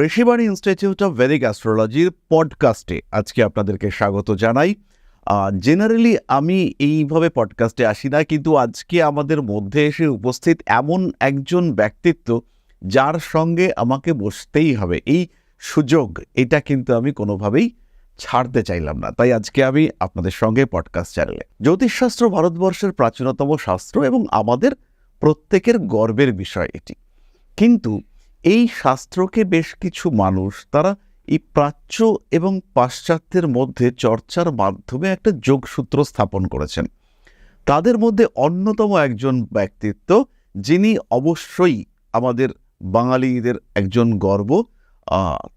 Rishibani institute of Vedic অ্যাস্ট্রোলজির পডকাস্টে আজকে আপনাদেরকে স্বাগত জানাই। জেনারেলি আমি এইভাবে পডকাস্টে আসি না, কিন্তু আজকে আমাদের মধ্যে এসে উপস্থিত এমন একজন ব্যক্তিত্ব যার সঙ্গে আমাকে বসতেই হবে, এই সুযোগ এটা কিন্তু আমি কোনোভাবেই ছাড়তে চাইলাম না। তাই আজকে আমি আপনাদের সঙ্গে পডকাস্ট চ্যানেলে জ্যোতিষশাস্ত্র ভারতবর্ষের প্রাচীনতম শাস্ত্র এবং আমাদের প্রত্যেকের গর্বের বিষয় এটি। কিন্তু এই শাস্ত্রকে বেশ কিছু মানুষ তারা এই প্রাচ্য এবং পাশ্চাত্যের মধ্যে চর্চার মাধ্যমে একটা যোগসূত্র স্থাপন করেছেন। তাদের মধ্যে অন্যতম একজন ব্যক্তিত্ব, যিনি অবশ্যই আমাদের বাঙালিদের একজন গর্ব,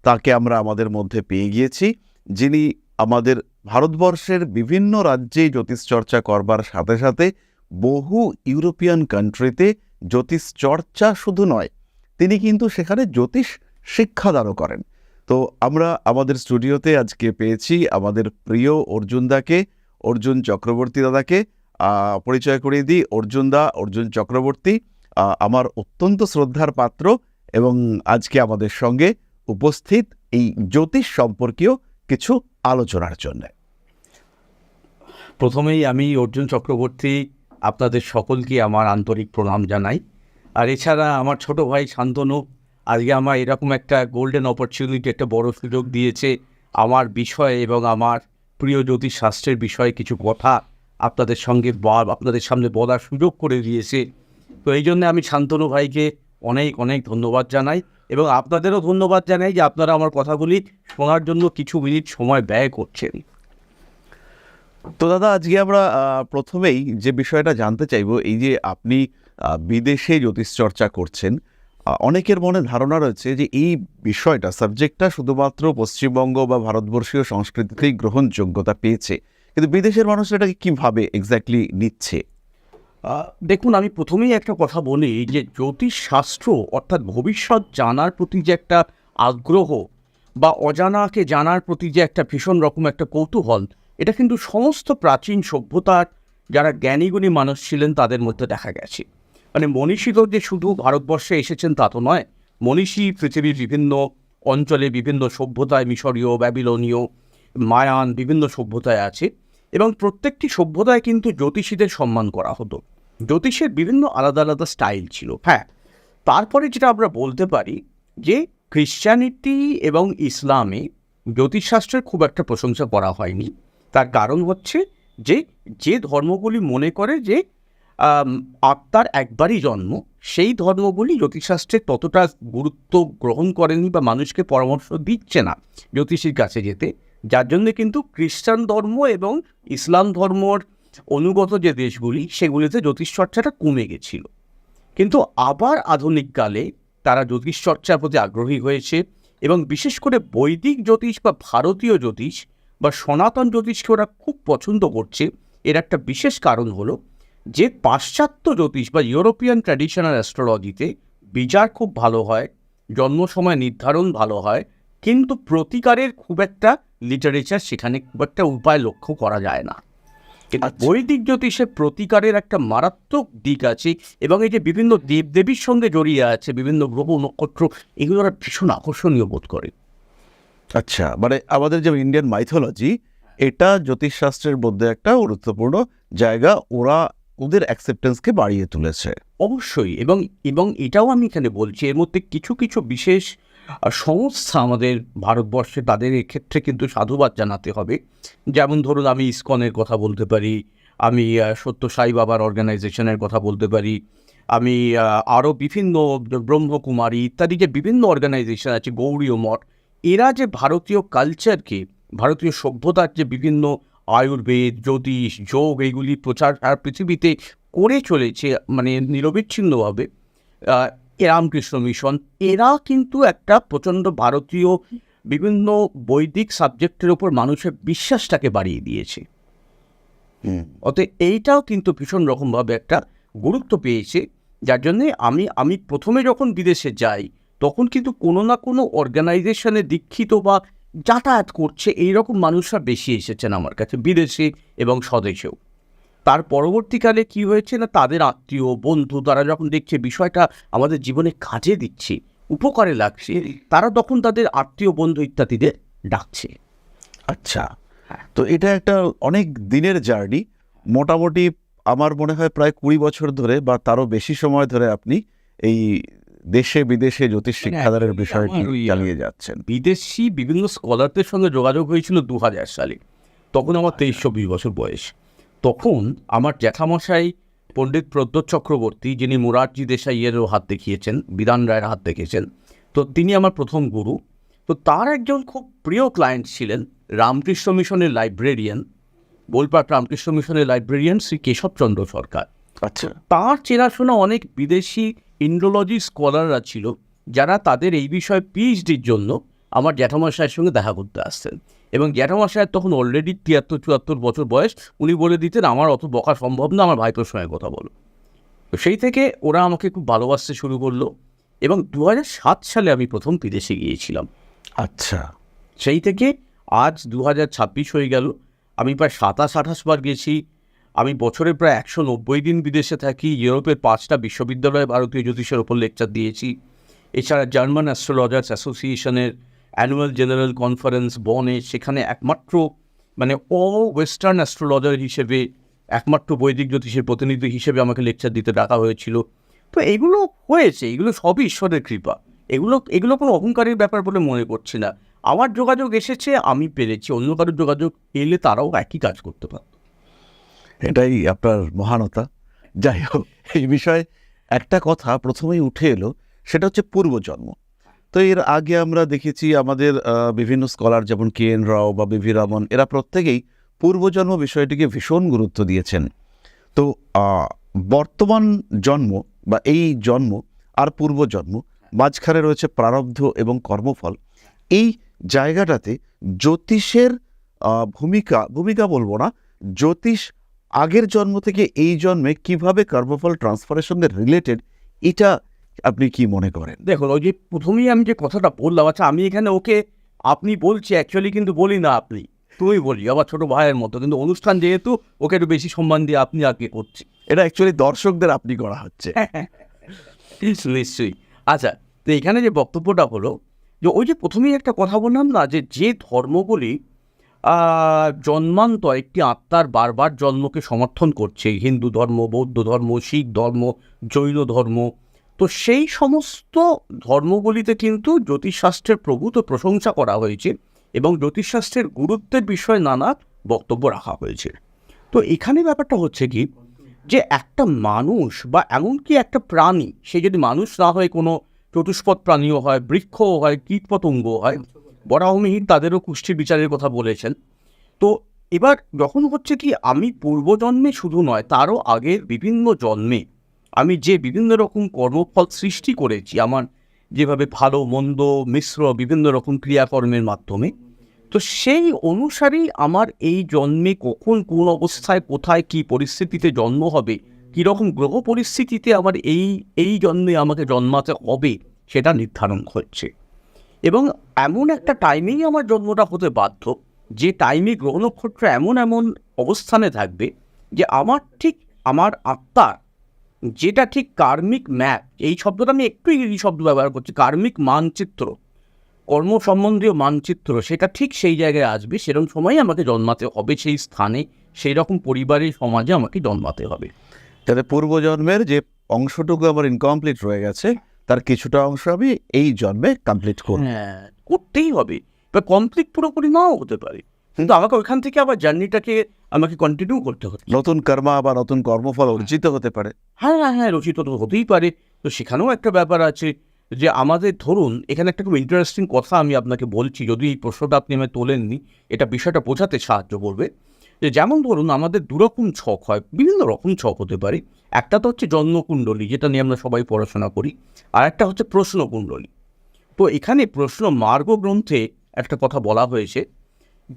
তাকে আমরা আমাদের মধ্যে পেয়ে গিয়েছি, যিনি আমাদের ভারতবর্ষের বিভিন্ন রাজ্যে জ্যোতিষ চর্চা করবার সাথে সাথে বহু ইউরোপিয়ান কান্ট্রিতে জ্যোতিষ চর্চা শুধু নয়, তিনি কিন্তু সেখানে জ্যোতিষ শিক্ষাদানও করেন। তো আমরা আমাদের স্টুডিওতে আজকে পেয়েছি আমাদের প্রিয় অর্জুনদাকে, অর্জুন চক্রবর্তী দাদাকে। পরিচয় করিয়ে দিই, অর্জুন চক্রবর্তী আমার অত্যন্ত শ্রদ্ধার পাত্র এবং আজকে আমাদের সঙ্গে উপস্থিত এই জ্যোতিষ সম্পর্কীয় কিছু আলোচনার জন্য। প্রথমেই আমি অর্জুন চক্রবর্তী আপনাদের সকলকে আমার আন্তরিক প্রণাম জানাই। আর এছাড়া আমার ছোট ভাই শান্তনু আজকে আমার এরকম একটা গোল্ডেন অপরচুনিটি, একটা বড় সুযোগ দিয়েছে আমার বিষয়ে এবং আমার প্রিয় জ্যোতিষ শাস্ত্রের বিষয়ে কিছু কথা আপনাদের সঙ্গে আপনাদের সামনে বলার সুযোগ করে দিয়েছে। তো এই জন্য আমি শান্তনু ভাইকে অনেক অনেক ধন্যবাদ জানাই এবং আপনাদেরও ধন্যবাদ জানাই যে আপনারা আমার কথাগুলি শোনার জন্য কিছু মিনিট সময় ব্যয় করছেন। তো দাদা, আজকে আমরা প্রথমেই যে বিষয়টা জানতে চাইব, এই যে আপনি বিদেশে জ্যোতিষ চর্চা করছেন, অনেকের মনে ধারণা রয়েছে যে এই বিষয়টা, সাবজেক্টটা শুধুমাত্র পশ্চিমবঙ্গ বা ভারতবর্ষীয় সংস্কৃতিতেই গ্রহণযোগ্যতা পেয়েছে, কিন্তু বিদেশের মানুষ এটাকে কীভাবে এক্স্যাক্টলি নিচ্ছে? দেখুন, আমি প্রথমেই একটা কথা বলি যে জ্যোতিষ শাস্ত্র অর্থাৎ ভবিষ্যৎ জানার প্রতি যে একটা আগ্রহ বা অজানাকে জানার প্রতি যে একটা ভীষণ রকম একটা কৌতূহল, এটা কিন্তু সমস্ত প্রাচীন সভ্যতার যারা জ্ঞানীগুণী মানুষ ছিলেন তাদের মধ্যে দেখা গেছে। মানে মনীষী তো যে শুধু ভারতবর্ষে এসেছেন তা তো নয়, মনীষী পৃথিবীর বিভিন্ন অঞ্চলে বিভিন্ন সভ্যতায়, মিশরীয়, ব্যাবিলনীয়, মায়ান, বিভিন্ন সভ্যতায় আছে এবং প্রত্যেকটি সভ্যতায় কিন্তু জ্যোতিষীদের সম্মান করা হতো। জ্যোতিষের বিভিন্ন আলাদা আলাদা স্টাইল ছিল। হ্যাঁ, তারপরে যেটা আমরা বলতে পারি যে খ্রিশ্চানিটি এবং ইসলামে জ্যোতিষশাস্ত্রের খুব একটা প্রশংসা করা হয়নি। তার কারণ হচ্ছে যে ধর্মগুলি মনে করে যে আত্মার একবারই জন্ম, সেই ধর্মগুলি জ্যোতিষশাস্ত্রের ততটা গুরুত্ব গ্রহণ করেনি বা মানুষকে পরামর্শ দিচ্ছে না জ্যোতিষীর কাছে যেতে, যার জন্যে কিন্তু খ্রিস্টান ধর্ম এবং ইসলাম ধর্মর অনুগত যে দেশগুলি সেগুলিতে জ্যোতিষচর্চাটা কমে গেছিল। কিন্তু আবার আধুনিককালে তারা জ্যোতিষচর্চার প্রতি আগ্রহী হয়েছে এবং বিশেষ করে বৈদিক জ্যোতিষ বা ভারতীয় জ্যোতিষ বা সনাতন জ্যোতিষকে ওরা খুব পছন্দ করছে। এর একটা বিশেষ কারণ হলো যে পাশ্চাত্য জ্যোতিষ বা ইউরোপিয়ান ট্র্যাডিশনাল অ্যাস্ট্রোলজিতে বিচার খুব ভালো হয়, জন্ম সময় নির্ধারণ ভালো হয়, কিন্তু প্রতিকারের খুব একটা লিটারেচার সেখানে খুব একটা উপায় লক্ষ্য করা যায় না। বৈদিক জ্যোতিষে প্রতিকারের একটা মারাত্মক দিক আছে এবং এই যে বিভিন্ন দেবদেবীর সঙ্গে জড়িয়ে আছে, বিভিন্ন গ্রহ নক্ষত্র, এগুলো ওরা ভীষণ আকর্ষণীয় বোধ করে। আচ্ছা, মানে আমাদের যে ইন্ডিয়ান মাইথোলজি, এটা জ্যোতিষশাস্ত্রের মধ্যে একটা গুরুত্বপূর্ণ জায়গা, ওদের অ্যাকসেপ্টেন্সকে বাড়িয়ে তুলেছে অবশ্যই। এবং এটাও আমি এখানে বলছি, এর মধ্যে কিছু কিছু বিশেষ সংস্থা আমাদের ভারতবর্ষে, তাদের ক্ষেত্রে কিন্তু সাধুবাদ জানাতে হবে। যেমন ধরুন, আমি ইসকনের কথা বলতে পারি, আমি সত্য সাই বাবার অর্গানাইজেশনের কথা বলতে পারি, আমি আরও বিভিন্ন ব্রহ্মকুমারী ইত্যাদি যে বিভিন্ন অর্গানাইজেশন আছে, গৌড়ীয় মঠ, এরা যে ভারতীয় কালচারকে, ভারতীয় সভ্যতার যে বিভিন্ন আয়ুর্বেদ, জ্যোতিষ, যোগ, এইগুলি প্রচার আর পৃথিবীতে করে চলেছে মানে নিরবিচ্ছিন্নভাবে, রামকৃষ্ণ মিশন, এরা কিন্তু একটা প্রচণ্ড ভারতীয় বিভিন্ন বৈদিক সাবজেক্টের ওপর মানুষের বিশ্বাসটাকে বাড়িয়ে দিয়েছে। অতএব এইটাও কিন্তু ভীষণ রকমভাবে একটা গুরুত্ব পেয়েছে, যার জন্যে আমি প্রথমে যখন বিদেশে যাই তখন কিন্তু কোনো না কোনো অর্গানাইজেশনে দীক্ষিত বা যাতায়াত করছে এইরকম মানুষরা বেশি এসেছেন আমার কাছে, বিদেশে এবং স্বদেশেও। তার পরবর্তীকালে কি হয়েছে না, তাদের আত্মীয় বন্ধু তারা যখন দেখছে বিষয়টা আমাদের জীবনে কাজে দিচ্ছে, উপকারে লাগছে, তারা তখন তাদের আত্মীয় বন্ধু ইত্যাদিদের ডাকছে। আচ্ছা, তো এটা একটা অনেক দিনের জার্নি। মোটামুটি আমার মনে হয় প্রায় 20 বছর ধরে বা তারও বেশি সময় ধরে আপনি এই দেশে বিদেশে জ্যোতিষ শিক্ষাদানের actually বিষয়টি আমার ওই, চালিয়ে যাচ্ছেন। বিদেশি বিভিন্ন স্কলারদের সঙ্গে যোগাযোগ হয়েছিল 2000 সালে। তখন আমার 23-24 বছর বয়স। তখন আমার জ্যাঠামশাই পণ্ডিত প্রদ্যোৎ চক্রবর্তী, যিনি মোরারজি দেশাইয়েরও হাত দেখিয়েছেন, বিধান রায়ের হাত দেখেছেন, তো তিনি আমার প্রথম গুরু। তো তার একজন খুব প্রিয় ক্লায়েন্ট ছিলেন রামকৃষ্ণ মিশনের লাইব্রেরিয়ান, বোলপাট রামকৃষ্ণ মিশনের লাইব্রেরিয়ান শ্রী কেশবচন্দ্র সরকার। আচ্ছা, তাঁর চেনাশোনা অনেক বিদেশি ইন্ডোলজি স্কলাররা ছিল, যারা তাদের এই বিষয়ে পিএইচডির জন্য আমার জ্যাঠামশাইয়ের সঙ্গে দেখা করতে আসতেন। এবং জ্যাঠামশাইয়ের তখন অলরেডি 73-74 বছর বয়স। উনি বলে দিতেন, আমার অত বকা সম্ভব না, আমার ভাইপোর সঙ্গে কথা বলো। তো সেই থেকে ওরা আমাকে খুব ভালোবাসতে শুরু করলো, এবং 2007 সালে আমি প্রথম বিদেশে গিয়েছিলাম। আচ্ছা, সেই থেকে আজ 2026 হয়ে গেল। আমি প্রায় 27-28 বার গেছি। আমি বছরে প্রায় 190 দিন বিদেশে থাকি। ইউরোপের 5টা বিশ্ববিদ্যালয়ে ভারতীয় জ্যোতিষের ওপর লেকচার দিয়েছি। এছাড়া জার্মান অ্যাস্ট্রোলজার্স অ্যাসোসিয়েশনের অ্যানুয়াল জেনারেল কনফারেন্স বনে, সেখানে একমাত্র মানে ওয়েস্টার্ন অ্যাস্ট্রোলজার হিসেবে, একমাত্র বৈদিক জ্যোতিষের প্রতিনিধি হিসেবে আমাকে লেকচার দিতে ডাকা হয়েছিল। তো এগুলো হয়েছে, এগুলো সবই ঈশ্বরের কৃপা। এগুলো কোনো অহংকারের ব্যাপার বলে মনে করছি না। আমার যোগাযোগ এসেছে, আমি পেরেছি। অন্য কারোর যোগাযোগ এলে তারাও একই কাজ করতে পারত। এটাই আপনার মহানতা। যাই হোক, এই বিষয়ে একটা কথা প্রথমেই উঠে এলো, সেটা হচ্ছে পূর্বজন্ম। তো এর আগে আমরা দেখেছি আমাদের বিভিন্ন স্কলার যেমন KN রাও বা BV রামন, এরা প্রত্যেকেই পূর্বজন্ম বিষয়টিকে ভীষণ গুরুত্ব দিয়েছেন। তো বর্তমান জন্ম বা এই জন্ম আর পূর্বজন্ম, মাঝখানে রয়েছে প্রারব্ধ এবং কর্মফল। এই জায়গাটাতে জ্যোতিষের ভূমিকা বলবো না, জ্যোতিষ আগের জন্ম থেকে এই জন্মে কিভাবে কর্মফল ট্রান্সফারের সঙ্গে রিলেটেড, এটা আপনি কি মনে করেন? দেখুন, ওই যে প্রথমেই আমি যে কথাটা বললাম, আচ্ছা আমি এখানে ওকে আপনি বলছি, অ্যাকচুয়ালি কিন্তু বলি না আপনি, তুই বলি, আবার ছোট ভাইয়ের মতো। কিন্তু অনুষ্ঠান যেহেতু, ওকে একটু বেশি সম্মান দিয়ে আপনি আগে করছি। এটা অ্যাকচুয়ালি দর্শকদের আপনি করা হচ্ছে। নিশ্চয়ই। আচ্ছা, তো এখানে যে বক্তব্যটা হলো, যে ওই যে প্রথমেই একটা কথা বললাম না, যে ধর্মগুলি জন্মান্তর একটি আত্মার বারবার জন্মকে সমর্থন করছে, হিন্দু ধর্ম, বৌদ্ধ ধর্ম, শিখ ধর্ম, জৈন ধর্ম, তো সেই সমস্ত ধর্মগুলিতে কিন্তু জ্যোতিষশাস্ত্রের প্রভূত প্রশংসা করা হয়েছে এবং জ্যোতিষশাস্ত্রের গুরুত্বের বিষয়ে নানা বক্তব্য রাখা হয়েছে। তো এখানে ব্যাপারটা হচ্ছে কি, যে একটা মানুষ বা এমনকি একটা প্রাণী, সে যদি মানুষ না হয়, কোনো চতুষ্পদ প্রাণীও হয়, বৃক্ষও হয়, কীটপতঙ্গও হয়, বরাহমিহির তাদেরও কুষ্ঠির বিচারের কথা বলেছেন। তো এবার যখন হচ্ছে কি, আমি পূর্বজন্মে শুধু নয়, তারও আগের বিভিন্ন জন্মে আমি যে বিভিন্ন রকম কর্মফল সৃষ্টি করেছি, আমার যেভাবে ভালো মন্দ মিশ্র বিভিন্ন রকম ক্রিয়াকর্মের মাধ্যমে, তো সেই অনুসারেই আমার এই জন্মে কখন কোন অবস্থায় কোথায় কী পরিস্থিতিতে জন্ম হবে, কীরকম গ্রহ পরিস্থিতিতে আমার এই জন্মে আমাকে জন্মাতে হবে, সেটা নির্ধারণ হচ্ছে। এবং এমন একটা টাইমেই আমার জন্মটা হতে বাধ্য, যে টাইমে গ্রহ নক্ষত্র এমন এমন অবস্থানে থাকবে, যে আমার আত্মার যেটা ঠিক কার্মিক ম্যাপ, এই শব্দটা আমি একটু ইংরেজি শব্দ ব্যবহার করছি, কার্মিক মানচিত্র, কর্ম সম্বন্ধীয় মানচিত্র, সেটা ঠিক সেই জায়গায় আসবে, সেরকম সময় আমাকে জন্মাতে হবে, সেই স্থানে, সেই রকম পরিবারের সমাজে আমাকে জন্মাতে হবে। তাহলে পূর্বজন্মের যে অংশটুকু আমার ইনকমপ্লিট রয়ে গেছে, তার কিছুটা অংশ আমি এই জন্মে কমপ্লিট করব। হ্যাঁ, করতেই হবে। বা কমপ্লিট পুরোপুরি নাও হতে পারে, কিন্তু আমাকে ওইখান থেকে আবার জার্নিটাকে আমাকে কন্টিনিউ করতে হবে। নতুন কর্মা বা নতুন কর্মফল অর্জিত হতে পারে। হ্যাঁ, রচিত তো হতেই পারে। তো সেখানেও একটা ব্যাপার আছে, যে আমাদের ধরুন, এখানে একটা খুব ইন্টারেস্টিং কথা আমি আপনাকে বলছি, যদি এই প্রশ্নটা আপনি আমায় তোলেননি, এটা বিষয়টা বোঝাতে সাহায্য করবে। যে যেমন ধরুন, আমাদের দুরকম ছক হয়, বিভিন্ন রকম ছক হতে পারে। একটা তো হচ্ছে জন্মকুণ্ডলী, যেটা নিয়ে আমরা সবাই পড়াশোনা করি, আর একটা হচ্ছে প্রশ্নকুণ্ডলী। তো এখানে প্রশ্ন মার্গ গ্রন্থে একটা কথা বলা হয়েছে,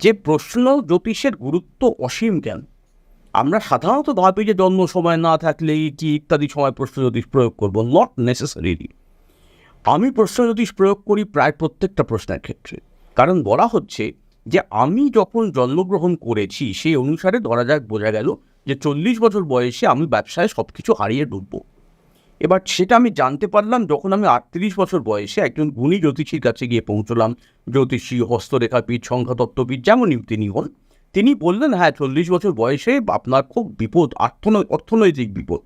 যে প্রশ্ন জ্যোতিষের গুরুত্ব অসীম কেন। আমরা সাধারণত ভাবি যে জন্ম সময় না থাকলেই কি ইত্যাদি সময় প্রশ্ন জ্যোতিষ প্রয়োগ করবো, নট নেসেসারিলি। আমি প্রশ্ন জ্যোতিষ প্রয়োগ করি প্রায় প্রত্যেকটা প্রশ্নের ক্ষেত্রে, কারণ বলা হচ্ছে যে আমি যখন জন্মগ্রহণ করেছি সেই অনুসারে ধরা যাক বোঝা গেল যে 40 বছর বয়সে আমি ব্যবসায় সব কিছু হারিয়ে ডুববো। এবার সেটা আমি জানতে পারলাম যখন আমি 38 বছর বয়সে একজন গুণী জ্যোতিষীর কাছে গিয়ে পৌঁছলাম। জ্যোতিষী, হস্তরেখাবিদ, সংখ্যাতত্ত্ববিদ যেমনই তিনি হন, তিনি বললেন হ্যাঁ 40 বছর বয়সে আপনার খুব বিপদ, অর্থনৈতিক বিপদ।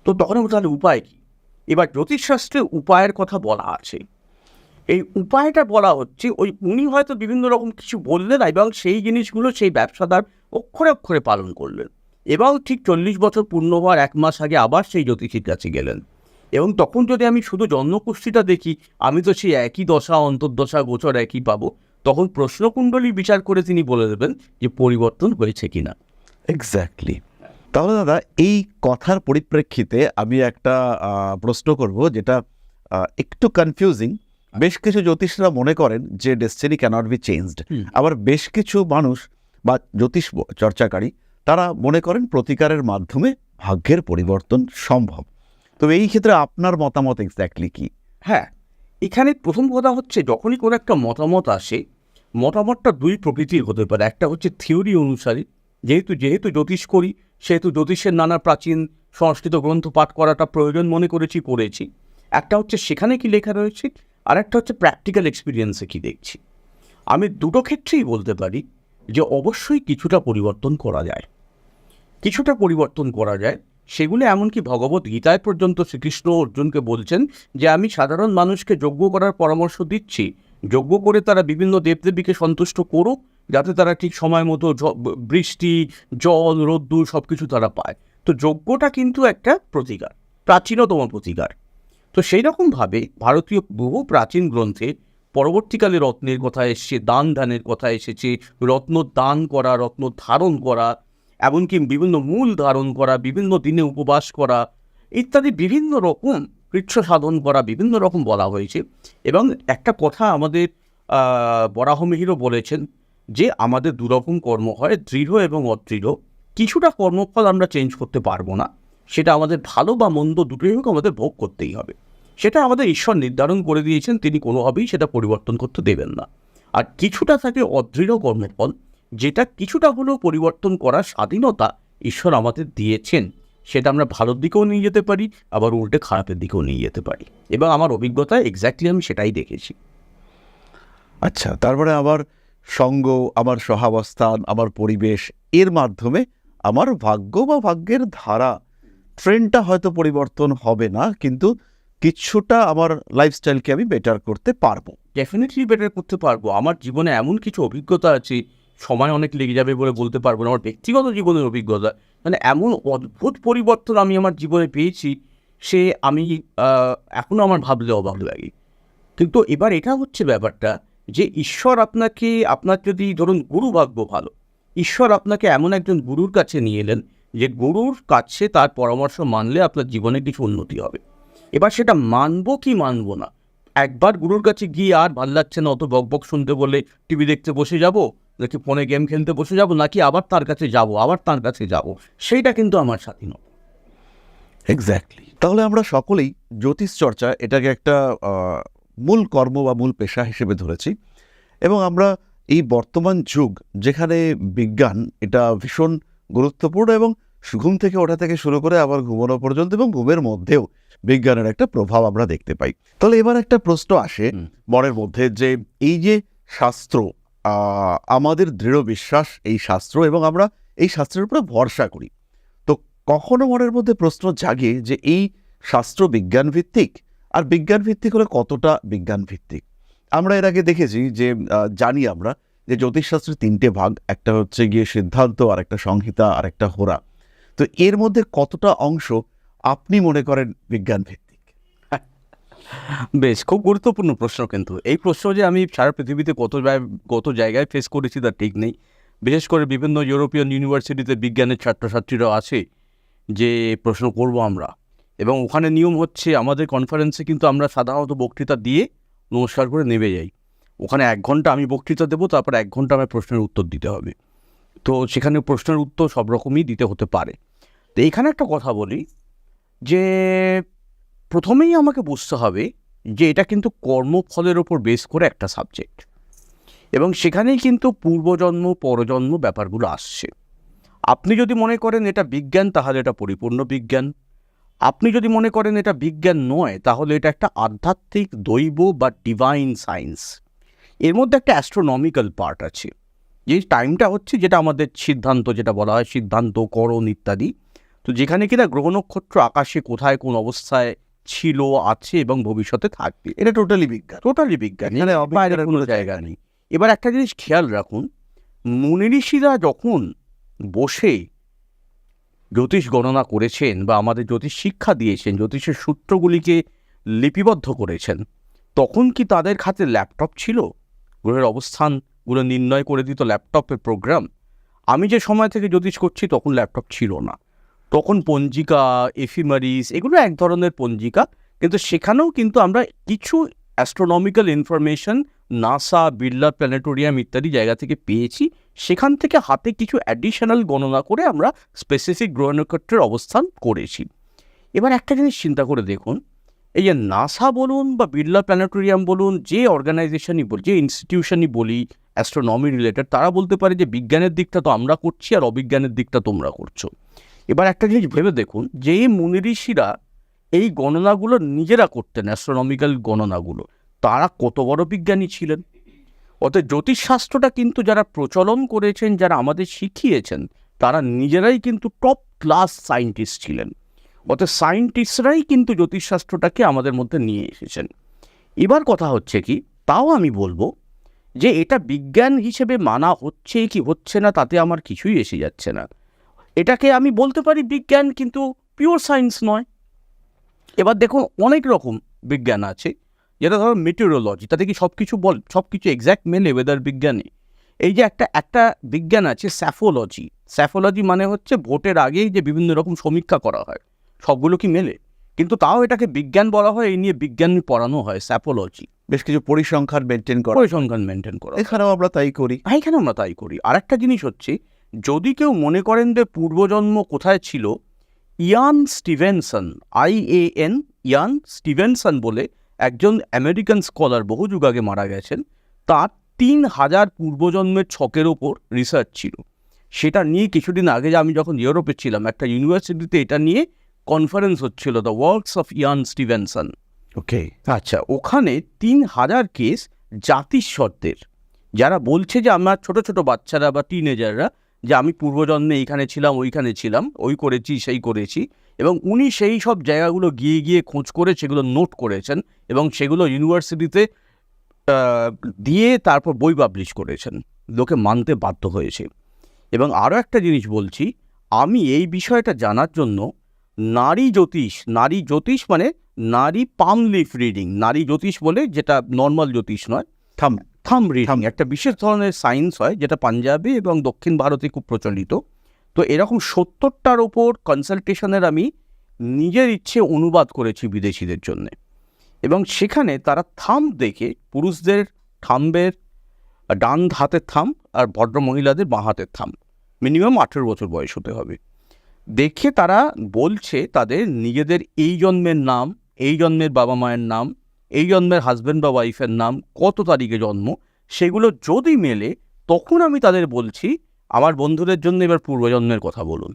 তো তখন আমি তাহলে উপায় কী? এবার জ্যোতিষশাস্ত্রে উপায়ের কথা বলা আছে। এই উপায়টা বলা হচ্ছে উনি হয়তো বিভিন্ন রকম কিছু বললেন এবং সেই জিনিসগুলো সেই ব্যবসাদার অক্ষরে অক্ষরে পালন করলেন এবং ঠিক 40 বছর পূর্ণ হওয়ার 1 মাস আগে আবার সেই জ্যোতিষীর কাছে গেলেন এবং তখন যদি আমি শুধু জন্মকুষ্ঠিটা দেখি, আমি তো সেই একই দশা, অন্তর্দশা, গোচর একই পাবো। তখন প্রশ্নকুণ্ডলী বিচার করে তিনি বলে দেবেন যে পরিবর্তন হয়েছে কিনা। এক্স্যাক্টলি। তাহলে দাদা, এই কথার পরিপ্রেক্ষিতে আমি একটা প্রশ্ন করব, যেটা একটু কনফিউজিং। বেশ কিছু জ্যোতিষরা মনে করেন যে ডেস্টিনি ক্যানট বি চেঞ্জড, আবার বেশ কিছু মানুষ বা জ্যোতিষ চর্চাকারী তারা মনে করেন প্রতিকারের মাধ্যমে ভাগ্যের পরিবর্তন সম্ভব। তো এই ক্ষেত্রে আপনার মতামত এক্স্যাক্টলি কি? হ্যাঁ, এখানে প্রথম কথা হচ্ছে যখনই কোনো একটা মতামত আসে, মতামতটা দুই প্রকৃতির হতে পারে। একটা হচ্ছে থিওরি অনুসারে, যেহেতু জ্যোতিষ করি সেহেতু জ্যোতিষের নানা প্রাচীন সংস্কৃত গ্রন্থ পাঠ করাটা প্রয়োজন মনে পড়েছি। একটা হচ্ছে সেখানে কি লেখা রয়েছে, আর একটা হচ্ছে প্র্যাকটিক্যাল এক্সপিরিয়েন্সে কি দেখছি। আমি দুটো ক্ষেত্রেই বলতে পারি যে অবশ্যই কিছুটা পরিবর্তন করা যায়। সেগুলো এমনকি ভগবত গীতায় পর্যন্ত শ্রীকৃষ্ণ অর্জুনকে বলছেন যে আমি সাধারণ মানুষকে যজ্ঞ করার পরামর্শ দিচ্ছি, যজ্ঞ করে তারা বিভিন্ন দেবদেবীকে সন্তুষ্ট করুক, যাতে তারা ঠিক সময় মতো বৃষ্টি, জল, রোদ্দুর সব কিছু তারা পায়। তো যজ্ঞটা কিন্তু একটা প্রতিকার, প্রাচীনতম প্রতিকার। তো সেই রকমভাবে ভারতীয় বহু প্রাচীন গ্রন্থে পরবর্তীকালে রত্নের কথা এসেছে, দান ধ্যানের কথা এসেছে, রত্ন দান করা, রত্ন ধারণ করা, এমনকি বিভিন্ন মূল ধারণ করা, বিভিন্ন দিনে উপবাস করা ইত্যাদি বিভিন্ন রকম কৃচ্ছ সাধন করা, বিভিন্ন রকম বলা হয়েছে। এবং একটা কথা আমাদের বরাহমিহিরও বলেছেন যে আমাদের দুরকম কর্ম হয়, দৃঢ় এবং অদৃঢ়। কিছুটা কর্মফল আমরা চেঞ্জ করতে পারবো না, সেটা আমাদের ভালো বা মন্দ দুটোই হোক আমাদের ভোগ করতেই হবে। সেটা আমাদের ঈশ্বর নির্ধারণ করে দিয়েছেন, তিনি কোনোভাবেই সেটা পরিবর্তন করতে দেবেন না। আর কিছুটা থাকে অদৃঢ় কর্মফল, যেটা কিছুটা হলেও পরিবর্তন করার স্বাধীনতা ঈশ্বর আমাদের দিয়েছেন। সেটা আমরা ভালোর দিকেও নিয়ে যেতে পারি, আবার উল্টে খারাপের দিকেও নিয়ে যেতে পারি। এবং আমার অভিজ্ঞতায় এক্স্যাক্টলি আমি সেটাই দেখেছি। আচ্ছা, তারপরে আমার সঙ্গ, আমার সহাবস্থান, আমার পরিবেশ, এর মাধ্যমে আমার ভাগ্য বা ভাগ্যের ধারা, ট্রেন্ডটা হয়তো পরিবর্তন হবে না, কিন্তু কিছুটা আমার লাইফস্টাইলকে আমি বেটার করতে পারবো। ডেফিনেটলি বেটার করতে পারবো। আমার জীবনে এমন কিছু অভিজ্ঞতা আছে, সময় অনেক লেগে যাবে বলে বলতে পারবো না, আমার ব্যক্তিগত জীবনের অভিজ্ঞতা, মানে এমন অদ্ভুত পরিবর্তন আমি আমার জীবনে পেয়েছি, সে আমি এখনও আমার ভাবলে অবাক লাগে। কিন্তু এবার এটা হচ্ছে ব্যাপারটা যে ঈশ্বর আপনার যদি ধরুন গুরু ভাগ্য ভালো, ঈশ্বর আপনাকে এমন একজন গুরুর কাছে নিয়ে এলেন যে গুরুর কাছে তার পরামর্শ মানলে আপনার জীবনে কিছু উন্নতি হবে। এবার সেটা মানবো কি মানবো না, একবার গুরুর কাছে গিয়ে আর ভাল লাগছে না অত বকবক শুনতে বলে টিভি দেখতে বসে যাব, নাকি ফোনে গেম খেলতে বসে যাব, নাকি আবার তার কাছে যাব, সেইটা কিন্তু আমার স্বাধীনতা। এক্স্যাক্টলি। তাহলে আমরা সকলেই জ্যোতিষ চর্চা এটাকে একটা মূল কর্ম বা মূল পেশা হিসেবে ধরেছি, এবং আমরা এই বর্তমান যুগ যেখানে বিজ্ঞান এটা ভীষণ গুরুত্বপূর্ণ, এবং ঘুম থেকে ওঠা থেকে শুরু করে আবার ঘুমানো পর্যন্ত, এবং ঘুমের মধ্যেও বিজ্ঞানের একটা প্রভাব আমরা দেখতে পাই। তাহলে এবার একটা প্রশ্ন আসে মনের মধ্যে যে এই যে শাস্ত্র, আমাদের দৃঢ় বিশ্বাস এই শাস্ত্র, এবং আমরা এই শাস্ত্রের উপরে ভরসা করি, তো কখনো মনের মধ্যে প্রশ্ন জাগে যে এই শাস্ত্র বিজ্ঞান ভিত্তিক, আর বিজ্ঞান ভিত্তিক হলে কতটা বিজ্ঞান ভিত্তিক? আমরা এর আগে দেখেছি যে জানি আমরা যে জ্যোতিষশাস্ত্রের 3টে ভাগ, একটা হচ্ছে গিয়ে সিদ্ধান্ত, আর একটা সংহিতা, আর একটা হোরা। তো এর মধ্যে কতটা অংশ আপনি মনে করেন বিজ্ঞান ভিত্তিক? বেশ, খুব গুরুত্বপূর্ণ প্রশ্ন। কিন্তু এই প্রশ্ন যে আমি সারা পৃথিবীতে কত জায়গায় ফেস করেছি তার ঠিক নেই। বিশেষ করে বিভিন্ন ইউরোপিয়ান ইউনিভার্সিটিতে বিজ্ঞানের ছাত্রছাত্রীরা আছে যে প্রশ্ন করব আমরা, এবং ওখানে নিয়ম হচ্ছে আমাদের কনফারেন্সে কিন্তু আমরা সাধারণত বক্তৃতা দিয়ে নমস্কার করে নেমে যাই। ওখানে 1 ঘন্টা আমি বক্তৃতা দেবো, তারপর 1 ঘন্টা আমার প্রশ্নের উত্তর দিতে হবে। তো সেখানে প্রশ্নের উত্তর সব রকমই দিতে হতে পারে। তো এইখানে একটা কথা বলি যে প্রথমেই আমাকে বুঝতে হবে যে এটা কিন্তু কর্মফলের ওপর বেস করে একটা সাবজেক্ট, এবং সেখানেই কিন্তু পূর্বজন্ম পরজন্ম ব্যাপারগুলো আসছে। আপনি যদি মনে করেন এটা বিজ্ঞান, তাহলে এটা পরিপূর্ণ বিজ্ঞান। আপনি যদি মনে করেন এটা বিজ্ঞান নয়, তাহলে এটা একটা আধ্যাত্মিক দৈব বা ডিভাইন সায়েন্স। এর মধ্যে একটা অ্যাস্ট্রোনমিক্যাল পার্ট আছে, যে টাইমটা হচ্ছে যেটা আমাদের সিদ্ধান্ত, যেটা বলা হয় সিদ্ধান্ত করণ ইত্যাদি। তো যেখানে কিনা গ্রহ নক্ষত্র আকাশে কোথায় কোন অবস্থায় ছিল, আছে এবং ভবিষ্যতে থাকবে, এটা টোটালি বিজ্ঞান। টোটালি বিজ্ঞান, এখানে বাইরে অবিজ্ঞানের কোনো কোনো জায়গা নেই। এবার একটা জিনিস খেয়াল রাখুন, মুনি ঋষিরা যখন বসে জ্যোতিষ গণনা করেছেন বা আমাদের জ্যোতিষ শিক্ষা দিয়েছেন, জ্যোতিষের সূত্রগুলিকে লিপিবদ্ধ করেছেন, তখন কি তাদের হাতে ল্যাপটপ ছিল? গ্রহের অবস্থানগুলো নির্ণয় করে দিত ল্যাপটপের প্রোগ্রাম। আমি যে সময় থেকে জ্যোতিষ করছি তখন ল্যাপটপ ছিল না, তখন পঞ্জিকা, এফিমারিস, এগুলো এক ধরনের পঞ্জিকা, কিন্তু সেখানেও কিন্তু আমরা কিছু astronomical information NASA, Birla planetarium ইত্যাদি জায়গা থেকে পেয়েছি। সেখান থেকে হাতে কিছু অ্যাডিশনাল গণনা করে আমরা স্পেসিফিক গ্রহ নক্ষত্রের অবস্থান করেছি। এবার একটা জিনিস চিন্তা করে দেখুন, এই যে নাসা বলুন বা বিড়লা প্ল্যানেটোরিয়াম বলুন, যে অর্গানাইজেশনই বলি, যে ইনস্টিটিউশনই বলি অ্যাস্ট্রোনমি রিলেটেড, তারা বলতে পারে যে বিজ্ঞানের দিকটা তো আমরা করছি আর অবিজ্ঞানের দিকটা তোমরা করছো। এবার একটা জিনিস ভেবে দেখুন, যে মুনি ঋষিরা এই গণনাগুলো নিজেরা করতেন, অ্যাস্ট্রোনমিক্যাল গণনাগুলো, তারা কত বড় বিজ্ঞানী ছিলেন। অতএব জ্যোতিষশাস্ত্রটা কিন্তু যারা প্রচলন করেছেন, যারা আমাদের শিখিয়েছেন, তারা নিজেরাই কিন্তু টপ ক্লাস সায়েন্টিস্ট ছিলেন। অতএব সায়েন্টিস্টরাই কিন্তু জ্যোতিষশাস্ত্রটাকে আমাদের মধ্যে নিয়ে এসেছেন। এবার কথা হচ্ছে কি, তাও আমি বলবো যে এটা বিজ্ঞান হিসেবে মানা হচ্ছে কি হচ্ছে না, তাতে আমার কিছুই এসে যাচ্ছে না। এটাকে আমি বলতে পারি বিজ্ঞান, কিন্তু পিওর সায়েন্স নয়। এবার দেখুন, অনেক রকম বিজ্ঞান আছে, যেটা ধরো মেটেরোলজি, তাতে কি সব কিছু এক্স্যাক্ট মেলে ওয়েদার বিজ্ঞানে? এই যে একটা বিজ্ঞান আছে স্যাফোলজি। স্যাফোলজি মানে হচ্ছে ভোটের আগেই যে বিভিন্ন রকম সমীক্ষা করা হয়, সবগুলো কি মেলে? কিন্তু তাও এটাকে বিজ্ঞান বলা হয়, এই নিয়ে বিজ্ঞান পড়ানো হয়, স্যাফোলজি। বেশ কিছু পরিসংখ্যান মেনটেন করা, পরিসংখ্যান মেনটেন করা, এখানেও আমরা তাই করি। এখানে আমরা তাই করি। আর একটা জিনিস হচ্ছে, যদি কেউ মনে করেন যে পূর্বজন্ম কোথায় ছিল, ইয়ান স্টিভেনসন, IAN, ইয়ান স্টিভেনসন বলে একজন আমেরিকান স্কলার, বহু যুগ আগে মারা গেছেন, তার 3000 পূর্বজন্মের ছকের ওপর রিসার্চ ছিল। সেটা নিয়ে কিছুদিন আগে আমি যখন ইউরোপে ছিলাম, একটা ইউনিভার্সিটিতে এটা নিয়ে কনফারেন্স হচ্ছিল, the works of Ian Stevenson. Okay, আচ্ছা, ওখানে 3000 কেস জাতিস্বরদের, যারা বলছে যে আমার ছোট ছোট বাচ্চারা বা টিনেজাররা, যে আমি পূর্বজন্মে এইখানে ছিলাম, ওইখানে ছিলাম, ওই করেছি সেই করেছি, এবং উনি সেই সব জায়গাগুলো গিয়ে গিয়ে খোঁজ করে সেগুলো নোট করেছেন এবং সেগুলো ইউনিভার্সিটিতে দিয়ে তারপর বই পাবলিশ করেছেন, লোকে মানতে বাধ্য হয়েছে। এবং আরও একটা জিনিস বলছি, আমি এই বিষয়টা জানার জন্য নারী জ্যোতিষ মানে নারী পাম লিফ রিডিং, নারী জ্যোতিষ বলে, যেটা নর্মাল জ্যোতিষ নয়, থাম রিডিং, একটা বিশেষ ধরনের সায়েন্স হয় যেটা পাঞ্জাবে এবং দক্ষিণ ভারতে খুব প্রচলিত। তো এরকম 70টার ওপর কনসালটেশনের আমি নিজের ইচ্ছে অনুবাদ করেছি বিদেশিদের জন্যে, এবং সেখানে তারা থাম দেখে, পুরুষদের থাম্বের ডান হাতের থাম আর ভদ্র মহিলাদের বাঁ হাতের থাম, মিনিমাম 18 বছর বয়স হতে হবে, দেখে তারা বলছে তাদের নিজেদের এই জন্মের নাম, এই জন্মের বাবা মায়ের নাম, এই জন্মের হাজব্যান্ড বা ওয়াইফের নাম, কত তারিখে জন্ম, সেগুলো যদি মেলে, তখন আমি তাদের বলছি আমার বন্ধুদের জন্য এবার পূর্বজন্মের কথা বলুন।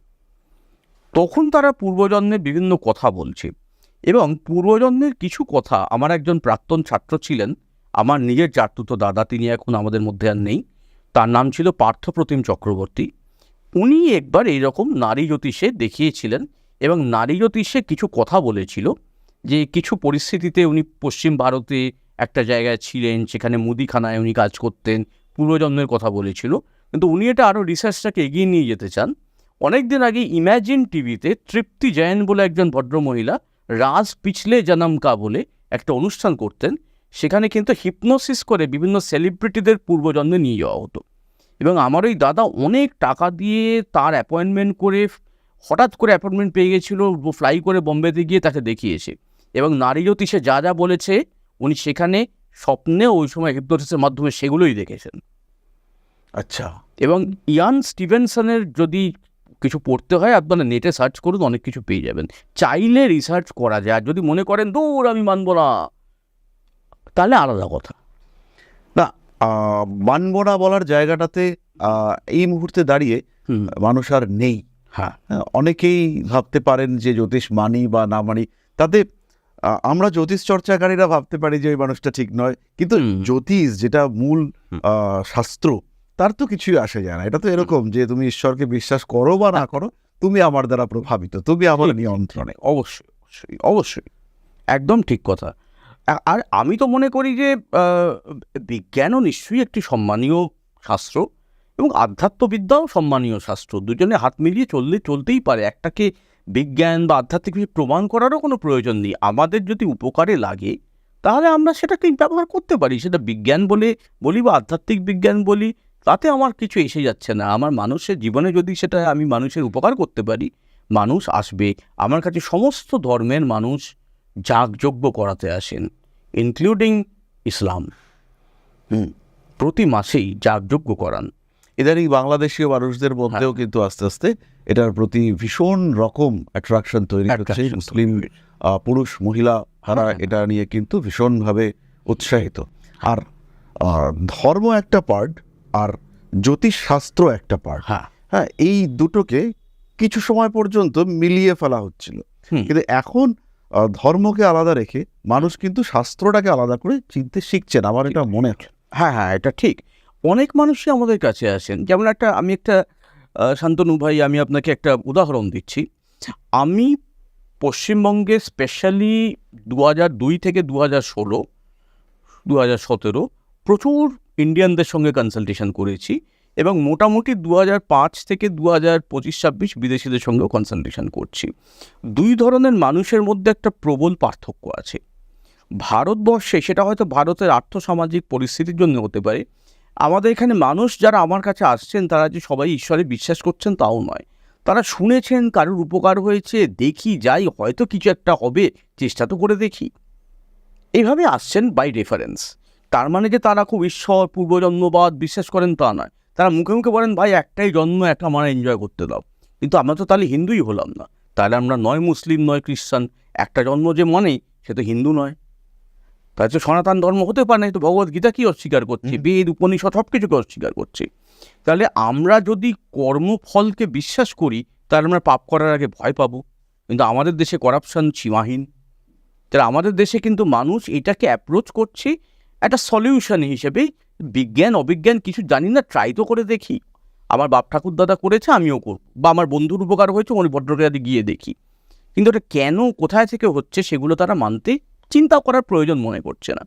তখন তারা পূর্বজন্মের বিভিন্ন কথা বলছে, এবং পূর্বজন্মের কিছু কথা, আমার একজন প্রাক্তন ছাত্র ছিলেন, আমার নিজের চাতুর্থ দাদা, তিনি এখন আমাদের মধ্যে আর নেই, তার নাম ছিল পার্থপ্রতিম চক্রবর্তী। উনি একবার এইরকম নারী জ্যোতিষে দেখিয়েছিলেন, এবং নারী জ্যোতিষে কিছু কথা বলেছিল, যে কিছু পরিস্থিতিতে উনি পশ্চিম ভারতে একটা জায়গায় ছিলেন, সেখানে মুদিখানায় উনি কাজ করতেন, পূর্বজন্মের কথা বলেছিল। কিন্তু উনি এটা আরও রিসার্চটাকে এগিয়ে নিয়ে যেতে চান। অনেক দিন আগে ইম্যাজিন টিভিতে তৃপ্তি জৈন বলে একজন ভদ্রমহিলা রাজ পিছলে জনম কা বলে একটা অনুষ্ঠান করতেন, সেখানে কিন্তু হিপনোসিস করে বিভিন্ন সেলিব্রিটিদের পূর্বজন্মে নিয়ে যাওয়া হতো। এবং আমার ওই দাদা অনেক টাকা দিয়ে তার অ্যাপয়েন্টমেন্ট করে, হঠাৎ করে অ্যাপয়েন্টমেন্ট পেয়ে গেছিল, ফ্লাই করে বম্বেতে গিয়ে তাকে দেখিয়েছে, এবং নারী জ্যোতিষে যা যা বলেছে উনি সেখানে স্বপ্নে ওই সময় হিপনোসিসের মাধ্যমে সেগুলোই দেখেছেন। আচ্ছা, এবং ইয়ান স্টিভেনসনের যদি কিছু পড়তে হয়, আপনারা নেটে সার্চ করুন, অনেক কিছু পেয়ে যাবেন, চাইলে রিসার্চ করা যায়। যদি মনে করেন দূর আমি মানব না, তাহলে আলাদা কথা। না, মানব না বলার জায়গাটাতে এই মুহূর্তে দাঁড়িয়ে মানুষ আর নেই। হ্যাঁ, অনেকেই ভাবতে পারেন যে জ্যোতিষ মানি বা না মানি, তাতে আমরা জ্যোতিষ চর্চাকারীরা ভাবতে পারি যে ওই মানুষটা ঠিক নয়, কিন্তু জ্যোতিষ যেটা মূল শাস্ত্র, তার তো কিছুই আসে যায় না। এটা তো এরকম যে তুমি ঈশ্বরকে বিশ্বাস করো বা না করো, তুমি আমার দ্বারা প্রভাবিত, তুমি আমার নিয়ন্ত্রণে। অবশ্যই অবশ্যই অবশ্যই, একদম ঠিক কথা। আর আমি তো মনে করি যে বিজ্ঞানও নিশ্চয়ই একটি সম্মানীয় শাস্ত্র এবং আধ্যাত্মবিদ্যাও সম্মানীয় শাস্ত্র। দুজনে হাত মিলিয়ে চলতেই পারে। একটাকে বিজ্ঞান বা আধ্যাত্মিক প্রমাণ করারও কোনো প্রয়োজন নেই। আমাদের যদি উপকারে লাগে তাহলে আমরা সেটাকে ব্যবহার করতে পারি। সেটা বিজ্ঞান বলি বা আধ্যাত্মিক বিজ্ঞান বলি, তাতে আমার কিছু এসে যাচ্ছে না। আমার মানুষের জীবনে যদি সেটা আমি মানুষের উপকার করতে পারি, মানুষ আসবে। আমার কাছে সমস্ত ধর্মের মানুষ যাগযজ্ঞ করাতে আসেন, ইনক্লুডিং ইসলাম। প্রতি মাসেই যাগযজ্ঞ করান। ইদানিং বাংলাদেশীয় মানুষদের মধ্যেও কিন্তু আস্তে আস্তে এটার প্রতি ভীষণ রকম অ্যাট্রাকশন তৈরি হচ্ছে। মুসলিম পুরুষ মহিলা তারা এটা নিয়ে কিন্তু ভীষণভাবে উৎসাহিত। আর ধর্ম একটা পার্ট আর জ্যোতিষশাস্ত্র একটা পার্ট। হ্যাঁ, এই দুটোকে কিছু সময় পর্যন্ত মিলিয়ে ফেলা হচ্ছিল, কিন্তু এখন ধর্মকে আলাদা রেখে মানুষ কিন্তু শাস্ত্রটাকে আলাদা করে চিনতে শিখছেন, আমার এটা মনে হয়। হ্যাঁ, এটা ঠিক। অনেক মানুষই আমাদের কাছে আসেন। যেমন আমি একটা শান্তনু ভাই, আমি আপনাকে একটা উদাহরণ দিচ্ছি। আমি পশ্চিমবঙ্গে স্পেশালি 2002 থেকে 2016, 2017 প্রচুর ইন্ডিয়ানদের সঙ্গে কনসালটেশন করেছি, এবং মোটামুটি 2005 থেকে 2025-26 বিদেশিদের সঙ্গেও কনসালটেশন করছি। দুই ধরনের মানুষের মধ্যে একটা প্রবল পার্থক্য আছে। ভারতবর্ষে, সেটা হয়তো ভারতের আর্থসামাজিক পরিস্থিতির জন্য হতে পারে, আমাদের এখানে মানুষ যারা আমার কাছে আসছেন তারা যে সবাই ঈশ্বরে বিশ্বাস করছেন তাও নয়। তারা শুনেছেন কারোর উপকার হয়েছে, দেখি যাই, হয়তো কিছু একটা হবে, চেষ্টা তো করে দেখি, এইভাবে আসছেন বাই রেফারেন্স। তার মানে যে তারা খুব ঈশ্বর পূর্বজন্মবাদ বিশ্বাস করেন তা নয়। তারা মুখে মুখে বলেন ভাই একটাই জন্ম, একটা আমরা এনজয় করতে দাও। কিন্তু আমরা তো তাহলে হিন্দুই হলাম না, তাহলে আমরা নয় মুসলিম নয় খ্রিস্টান। একটা জন্ম যে মানে সে তো হিন্দু নয়, তাই তো সনাতন ধর্ম হতে পারে না। তো ভগবদ্গীতা কি অস্বীকার করছে, বেদ উপনিষদ সব কিছুকে অস্বীকার করছে। তাহলে আমরা যদি কর্মফলকে বিশ্বাস করি তাহলে আমরা পাপ করার আগে ভয় পাবো। কিন্তু আমাদের দেশে করাপশন সীমাহীন। তাহলে আমাদের দেশে কিন্তু মানুষ এটাকে অ্যাপ্রোচ করছে একটা সলিউশন হিসেবে। বিজ্ঞান অবিজ্ঞান কিছু জানি না, ট্রাই তো করে দেখি। আমার বাপ ঠাকুর দাদা করেছে, আমিও করব, বা আমার বন্ধুর উপকার হয়েছে উনি ভদ্রকালে গিয়ে দেখি। কিন্তু এটা কেন কোথায় থেকে হচ্ছে সেগুলো তারা মানতে চিন্তা করার প্রয়োজন মনে করছে না।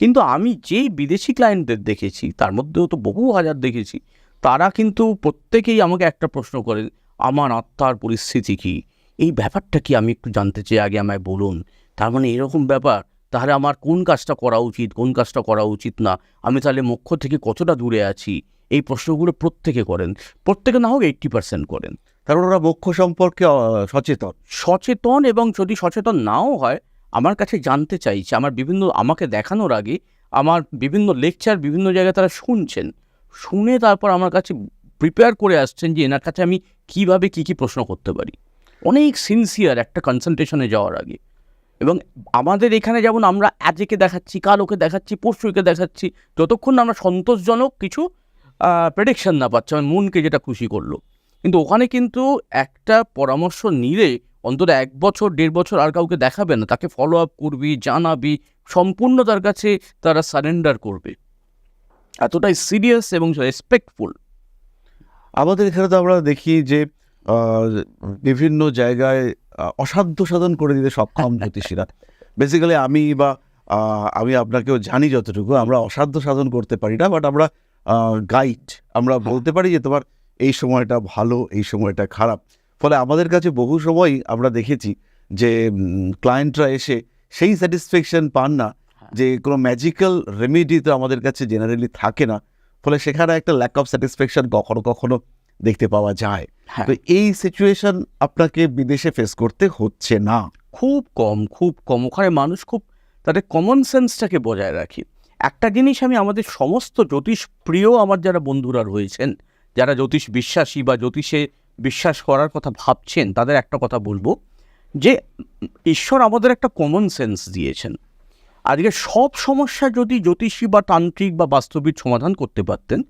কিন্তু আমি যেই বিদেশি ক্লায়েন্টদের দেখেছি, তার মধ্যেও তো বহু হাজার দেখেছি, তারা কিন্তু প্রত্যেকেই আমাকে একটা প্রশ্ন করেন, আমার আত্মার পরিস্থিতি কি, এই ব্যাপারটা কি আমি একটু জানতে চাই, আগে আমায় বলুন। তার মানে এরকম ব্যাপার, তাহলে আমার কোন কাজটা করা উচিত, কোন কাজটা করা উচিত না, আমি তাহলে মোক্ষ থেকে কতটা দূরে আছি, এই প্রশ্নগুলো প্রত্যেকে করেন। প্রত্যেকে না হোক 80% করেন। কারণ ওরা মোক্ষ সম্পর্কে সচেতন, এবং যদি সচেতন নাও হয় আমার কাছে জানতে চাইছে। আমাকে দেখানোর আগে আমার বিভিন্ন লেকচার বিভিন্ন জায়গায় তারা শুনছেন, শুনে তারপর আমার কাছে প্রিপেয়ার করে আসছেন যে এনার কাছে আমি কীভাবে কী প্রশ্ন করতে পারি। অনেক সিনসিয়ার একটা কনসালটেশনে যাওয়ার আগে। এবং আমাদের এখানে যেমন আমরা আজকে দেখাচ্ছি, কাল ওকে দেখাচ্ছি, পরশুকে দেখাচ্ছি, যতক্ষণ না আমরা সন্তোষজনক কিছু প্রেডিকশন না পাচ্ছি, আমার মনকে যেটা খুশি করলো। কিন্তু ওখানে কিন্তু একটা পরামর্শ নিলে অন্তত 1 বছর 1.5 বছর আর কাউকে দেখাবে না, তাকে ফলো আপ করবি, জানাবি, সম্পূর্ণ তার কাছে তারা সারেন্ডার করবে। এতটাই সিরিয়াস এবং রেসপেক্টফুল। আমাদের এখানে তো আমরা দেখি যে বিভিন্ন জায়গায় অসাধ্য সাধন করে দিতে সক্ষম জ্যোতিষীরা। বেসিক্যালি আমি আপনাকেও জানি যতটুকু, আমরা অসাধ্য সাধন করতে পারি না, বাট আমরা গাইড, আমরা বলতে পারি যে তোমার এই সময়টা ভালো, এই সময়টা খারাপ। ফলে আমাদের কাছে বহু সময় আমরা দেখেছি যে ক্লায়েন্টরা এসে সেই স্যাটিসফ্যাকশন পান না, যে কোনো ম্যাজিক্যাল রেমেডি তো আমাদের কাছে জেনারেলি থাকে না। ফলে সেখানে একটা ল্যাক অফ স্যাটিসফ্যাকশন কখনো কখনো দেখতে পাওয়া যায়। তো এই সিচুয়েশন আপনাকে বিদেশে ফেস করতে হচ্ছে না? খুব কম। ওখানে মানুষ খুব তাদের কমন সেন্সটাকে বজায় রাখি। একটা জিনিস আমি আমাদের সমস্ত জ্যোতিষ প্রিয় আমার যারা বন্ধুরা রয়েছেন, যারা জ্যোতিষ বিশ্বাসী বা জ্যোতিষে বিশ্বাস করার কথা ভাবছেন, তাদের একটা কথা বলবো যে ঈশ্বর আমাদের একটা কমন সেন্স দিয়েছেন। আজকে সব সমস্যা যদি জ্যোতিষী বা তান্ত্রিক বা বাস্তবিদ সমাধান করতে পারতেন,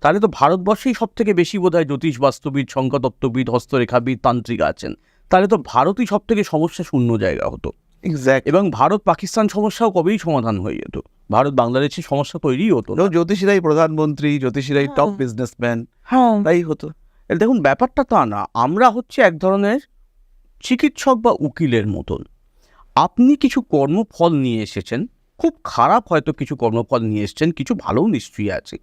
তাহলে তো ভারতবর্ষেই সব থেকে বেশি বোধহয় জ্যোতিষ, বাস্তবিদ, সংখ্যাতত্ত্ববিদ, হস্তরেখাবিদ, তান্ত্রিক আছেন। তাহলে তো ভারতই সব থেকে সমস্যা শূন্য জায়গা হতো, এক্স্যাক্ট। এবং ভারত পাকিস্তান সমস্যাও কবেই সমাধান হয়ে যেত, ভারত বাংলাদেশের সমস্যা তৈরিই হতো না। জ্যোতিষীরাই প্রধানমন্ত্রী, জ্যোতিষীরাই টপ বিজনেসম্যান, হ্যাঁ, তাই হতো। দেখুন ব্যাপারটা তা না, আমরা হচ্ছে এক ধরনের চিকিৎসক বা উকিলের মতন। আপনি কিছু কর্মফল নিয়ে এসেছেন, খুব খারাপ হয়তো কিছু কর্মফল নিয়ে এসেছেন, কিছু ভালোও নিশ্চয়ই আছে,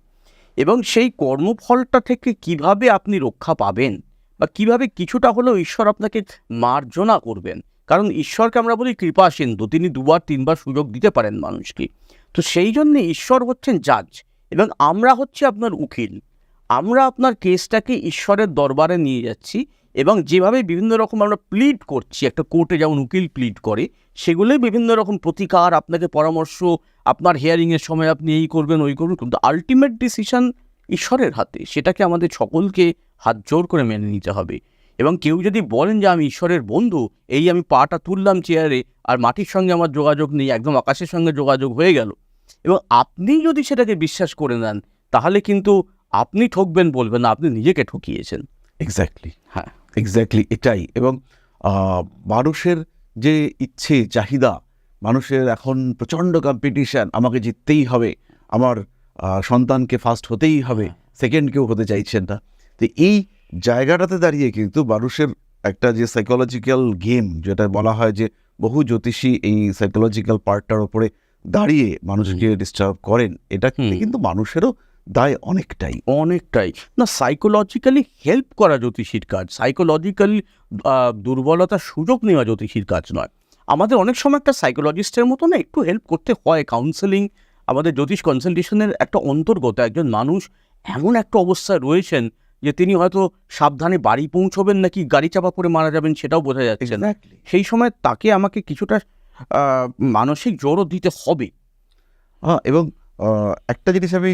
এবং সেই কর্মফলটা থেকে কিভাবে আপনি রক্ষা পাবেন বা কিভাবে কিছুটা হলেও ঈশ্বর আপনাকে মার্জনা করবেন, কারণ ঈশ্বরকে আমরা বলি কৃপা সিন্ধু, তিনি 2-3বার সুযোগ দিতে পারেন মানুষকে। তো সেই জন্যে ঈশ্বর হচ্ছেন জাজ এবং আমরা হচ্ছে আপনার উকিল। আমরা আপনার কেসটাকে ঈশ্বরের দরবারে নিয়ে যাচ্ছি এবং যেভাবে বিভিন্ন রকম আমরা প্লিড করছি, একটা কোর্টে যেমন উকিল প্লিড করে, সেগুলোই বিভিন্ন রকম প্রতিকার, আপনাকে পরামর্শ, আপনার হিয়ারিংয়ের সময় আপনি এই করবেন ওই করবেন, কিন্তু আলটিমেট ডিসিশন ঈশ্বরের হাতে, সেটাকে আমাদের সকলকে হাত জোর করে মেনে নিতে হবে। এবং কেউ যদি বলেন যে আমি ঈশ্বরের বন্ধু, এই আমি পাটা তুললাম চেয়ারে আর মাটির সঙ্গে আমার যোগাযোগ নেই, একদম আকাশের সঙ্গে যোগাযোগ হয়ে গেল, এবং আপনি যদি সেটাকে বিশ্বাস করে নেন, তাহলে কিন্তু আপনি ঠকবেন বলবেন না, আপনি নিজেকে ঠকিয়েছেন। এক্স্যাক্টলি, হ্যাঁ, এক্স্যাক্টলি এটাই। এবং মানুষের যে ইচ্ছে চাহিদা, মানুষের এখন প্রচণ্ড কম্পিটিশন, আমাকে জিততেই হবে, আমার সন্তানকে ফার্স্ট হতেই হবে, সেকেন্ড কেউ হতে চাইছেন না। তো এই জায়গাটাতে দাঁড়িয়ে কিন্তু মানুষের একটা যে সাইকোলজিক্যাল গেম, যেটা বলা হয় যে বহু জ্যোতিষী এই সাইকোলজিক্যাল পার্টটার ওপরে দাঁড়িয়ে মানুষকে ডিস্টার্ব করেন, এটা কিন্তু মানুষেরও দায় অনেকটাই। অনেকটাই না, সাইকোলজিক্যালি হেল্প করা জ্যোতিষীর কাজ, সাইকোলজিক্যালি দুর্বলতার সুযোগ নেওয়া জ্যোতিষীর কাজ নয়। আমাদের অনেক সময় একটা সাইকোলজিস্টের মতো না একটু হেল্প করতে হয়, কাউন্সেলিং আমাদের জ্যোতিষ কনসালটেশনের একটা অন্তর্গত। একজন মানুষ এমন একটা অবস্থায় রয়েছেন যে তিনি হয়তো সাবধানে বাড়ি পৌঁছবেন নাকি গাড়ি চাপা পড়ে মারা যাবেন সেটাও বোঝা যাচ্ছে না। সেই সময় তাকে আমাকে কিছুটা মানসিক জোরও দিতে হবে। হ্যাঁ, এবং একটা জিনিস আমি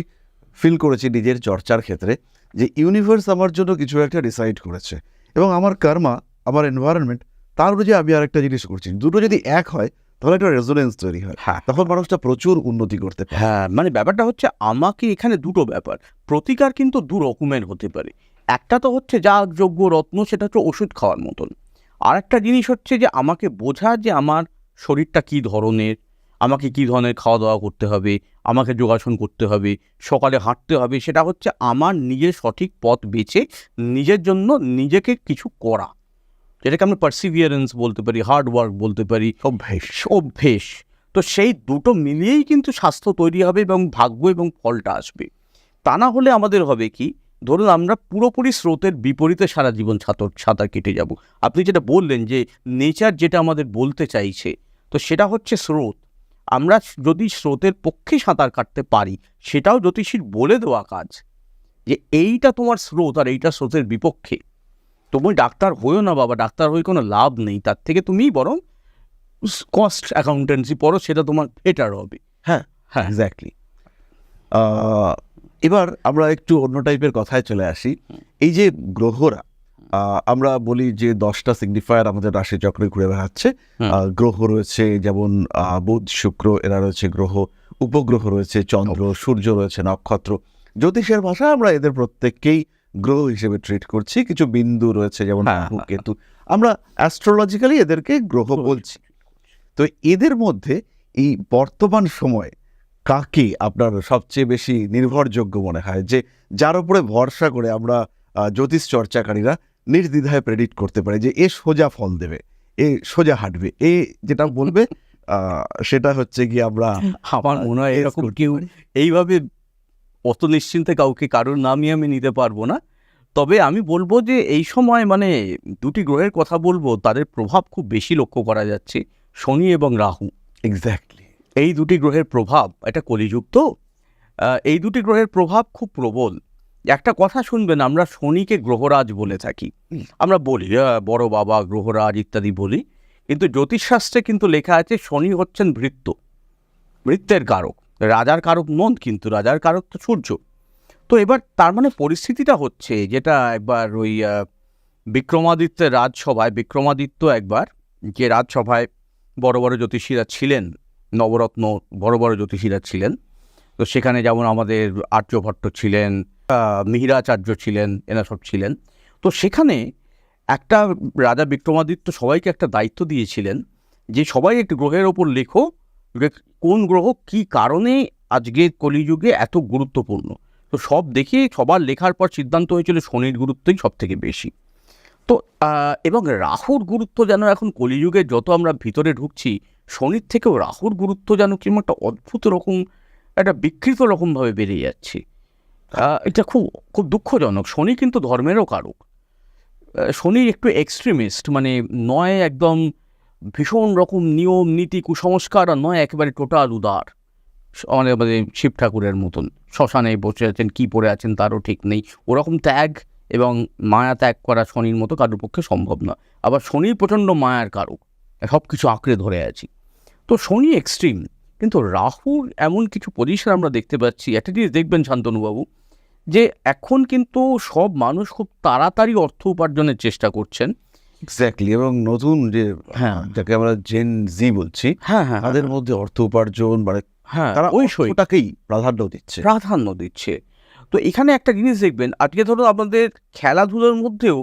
ফিল করেছি নিজের চর্চার ক্ষেত্রে, যে ইউনিভার্স আমার জন্য কিছু একটা ডিসাইড করেছে এবং আমার কর্মা, আমার এনভায়রনমেন্ট, তার অনুযায়ী আমি আর একটা জিনিস করছি। দুটো যদি এক হয় তাহলে একটা রেজোনেন্স তৈরি হয়, হ্যাঁ, তখন মানুষটা প্রচুর উন্নতি করতে পারে। হ্যাঁ, মানে ব্যাপারটা হচ্ছে আমাকে এখানে দুটো ব্যাপার, প্রতিকার কিন্তু দু রকমের হতে পারে। একটা তো হচ্ছে যা যোগ্য রত্ন, সেটা হচ্ছে ওষুধ খাওয়ার মতন। আর একটা জিনিস হচ্ছে যে আমাকে বোঝা যে আমার শরীরটা কী ধরনের, আমাকে কী ধরনের খাওয়া দাওয়া করতে হবে, আমাকে যোগাসন করতে হবে, সকালে হাঁটতে হবে, সেটা হচ্ছে আমার নিজের সঠিক পথ বেছে নিজের জন্য নিজেকে কিছু করা, যেটাকে আমরা পারসিভিয়ারেন্স বলতে পারি, হার্ড ওয়ার্ক বলতে পারি, অভ্যেস। তো সেই দুটো মিলিয়েই কিন্তু স্বাস্থ্য তৈরি হবে এবং ভাগ্য এবং ফলটা আসবে। তা না হলে আমাদের হবে কি, ধরুন আমরা পুরোপুরি স্রোতের বিপরীতে সারা জীবন সাঁতার কেটে যাব। আপনি যেটা বললেন যে নেচার যেটা আমাদের বলতে চাইছে, তো সেটা হচ্ছে স্রোত। আমরা যদি স্রোতের পক্ষে সাঁতার কাটতে পারি, সেটাও জ্যোতিষীর বলে দেওয়া কাজ, যে এইটা তোমার স্রোত আর এইটা স্রোতের বিপক্ষে। তুমি ডাক্তার হয়েও না বাবা, ডাক্তার হয়ে কোনো লাভ নেই, তার থেকে তুমিই বরং কস্ট অ্যাকাউন্টেন্সি পড়ো, সেটা তোমার বেটার হবে। হ্যাঁ, হ্যাঁ, এক্স্যাক্টলি। এবার আমরা একটু অন্য টাইপের কথায় চলে আসি। এই যে গ্রহরা, আমরা বলি যে 10টা সিগনিফায়ার আমাদের রাশিচক্রে ঘুরে বেড়াচ্ছে। গ্রহ রয়েছে যেমন বুধ, শুক্র, এরা রয়েছে গ্রহ, উপগ্রহ রয়েছে চন্দ্র, সূর্য রয়েছে, নক্ষত্র। জ্যোতিষের ভাষা আমরা এদের প্রত্যেককেই গ্রহ হিসেবে ট্রিট করছি। কিছু বিন্দু রয়েছে যেমন রাহু, কেতু, আমরা অ্যাস্ট্রোলজিক্যালি এদেরকে গ্রহ বলছি। তো এদের মধ্যে এই বর্তমান সময়ে কাকে আপনার সবচেয়ে বেশি নির্ভরযোগ্য মনে হয়, যে যার উপরে ভরসা করে আমরা জ্যোতিষ চর্চাকারীরা নির্দ্বিধায় প্রেডিক্ট করতে পারি যে এ সোজা ফল দেবে, এ সোজা হাঁটবে, এ যেটা বলবে সেটা হচ্ছে কি আমরা আমার মনে হয় এরকম কেউ এইভাবে অত নিশ্চিন্তে কাউকে কারোর নামই আমি নিতে পারবো না। তবে আমি বলবো যে এই সময় মানে দুটি গ্রহের কথা বলবো, তাদের প্রভাব খুব বেশি লক্ষ্য করা যাচ্ছে, শনি এবং রাহু। এক্স্যাক্টলি, এই দুটি গ্রহের প্রভাব, এটা কলিযুগ তো, এই দুটি গ্রহের প্রভাব খুব প্রবল। একটা কথা শুনবেন, আমরা শনিকে গ্রহরাজ বলে থাকি, আমরা বলি বড় বাবা গ্রহরাজ ইত্যাদি বলি, কিন্তু জ্যোতিষশাস্ত্রে কিন্তু লেখা আছে শনি হচ্ছেন ভৃত্য, ভৃত্যের কারক, রাজার কারক নন, কিন্তু রাজার কারক তো সূর্য। তো এবার তার মানে পরিস্থিতিটা হচ্ছে যেটা একবার ওই বিক্রমাদিত্যের রাজসভায়, বিক্রমাদিত্য একবার যে রাজসভায় বড় বড় জ্যোতিষীরা ছিলেন, নবরত্ন বড় বড় জ্যোতিষীরা ছিলেন। তো সেখানে যেমন আমাদের আর্যভট্ট ছিলেন, মিহিরাচার্য ছিলেন, এরা সব ছিলেন। তো সেখানে একটা রাজা বিক্রমাদিত্য সবাইকে একটা দায়িত্ব দিয়েছিলেন যে সবাই একটি গ্রহের ওপর লেখো যে কোন গ্রহ কী কারণে আজকের কলিযুগে এত গুরুত্বপূর্ণ। তো সব দেখে সবার লেখার পর সিদ্ধান্ত হয়েছিল শনির গুরুত্বই সব থেকে বেশি। তো এবং রাহুর গুরুত্ব যেন এখন কলিযুগে যত আমরা ভিতরে ঢুকছি, শনির থেকেও রাহুর গুরুত্ব যেন কিরকম একটা অদ্ভুত রকম, একটা বিকৃত রকমভাবে বেড়ে যাচ্ছে। এটা খুব খুব দুঃখজনক। শনি কিন্তু ধর্মেরও কারক। শনি একটু এক্সট্রিমিস্ট, মানে নয় একদম ভীষণ রকম নিয়ম নীতি কুসংস্কার, আর নয় একেবারে টোটাল উদার, অনেক মানে শিব ঠাকুরের মতন শ্মশানে বসে আছেন, কী পড়ে আছেন তারও ঠিক নেই। ওরকম ত্যাগ এবং মায়া ত্যাগ করা শনির মতো কারোর পক্ষে সম্ভব না। আবার শনি প্রচণ্ড মায়ার কারক, সব কিছু আঁকড়ে ধরে আছি। তো শনি এক্সট্রিম, কিন্তু রাহুর এমন কিছু পজিশন আমরা দেখতে পাচ্ছি। একটা জিনিস দেখবেন শান্তনুবাবু, যে এখন কিন্তু সব মানুষ খুব তাড়াতাড়ি অর্থ উপার্জনের চেষ্টা করছেন। এক্স্যাক্টলি, এবং নতুন যে হ্যাঁ। যাকে আমরা জেন জি বলছি, হ্যাঁ হ্যাঁ তাদের মধ্যে অর্থ উপার্জন মানে হ্যাঁ, তারা ওই অর্থটাকেই প্রাধান্য দিচ্ছে। তো এখানে একটা জিনিস দেখবেন, আজকে ধরো আমাদের খেলাধুলার মধ্যেও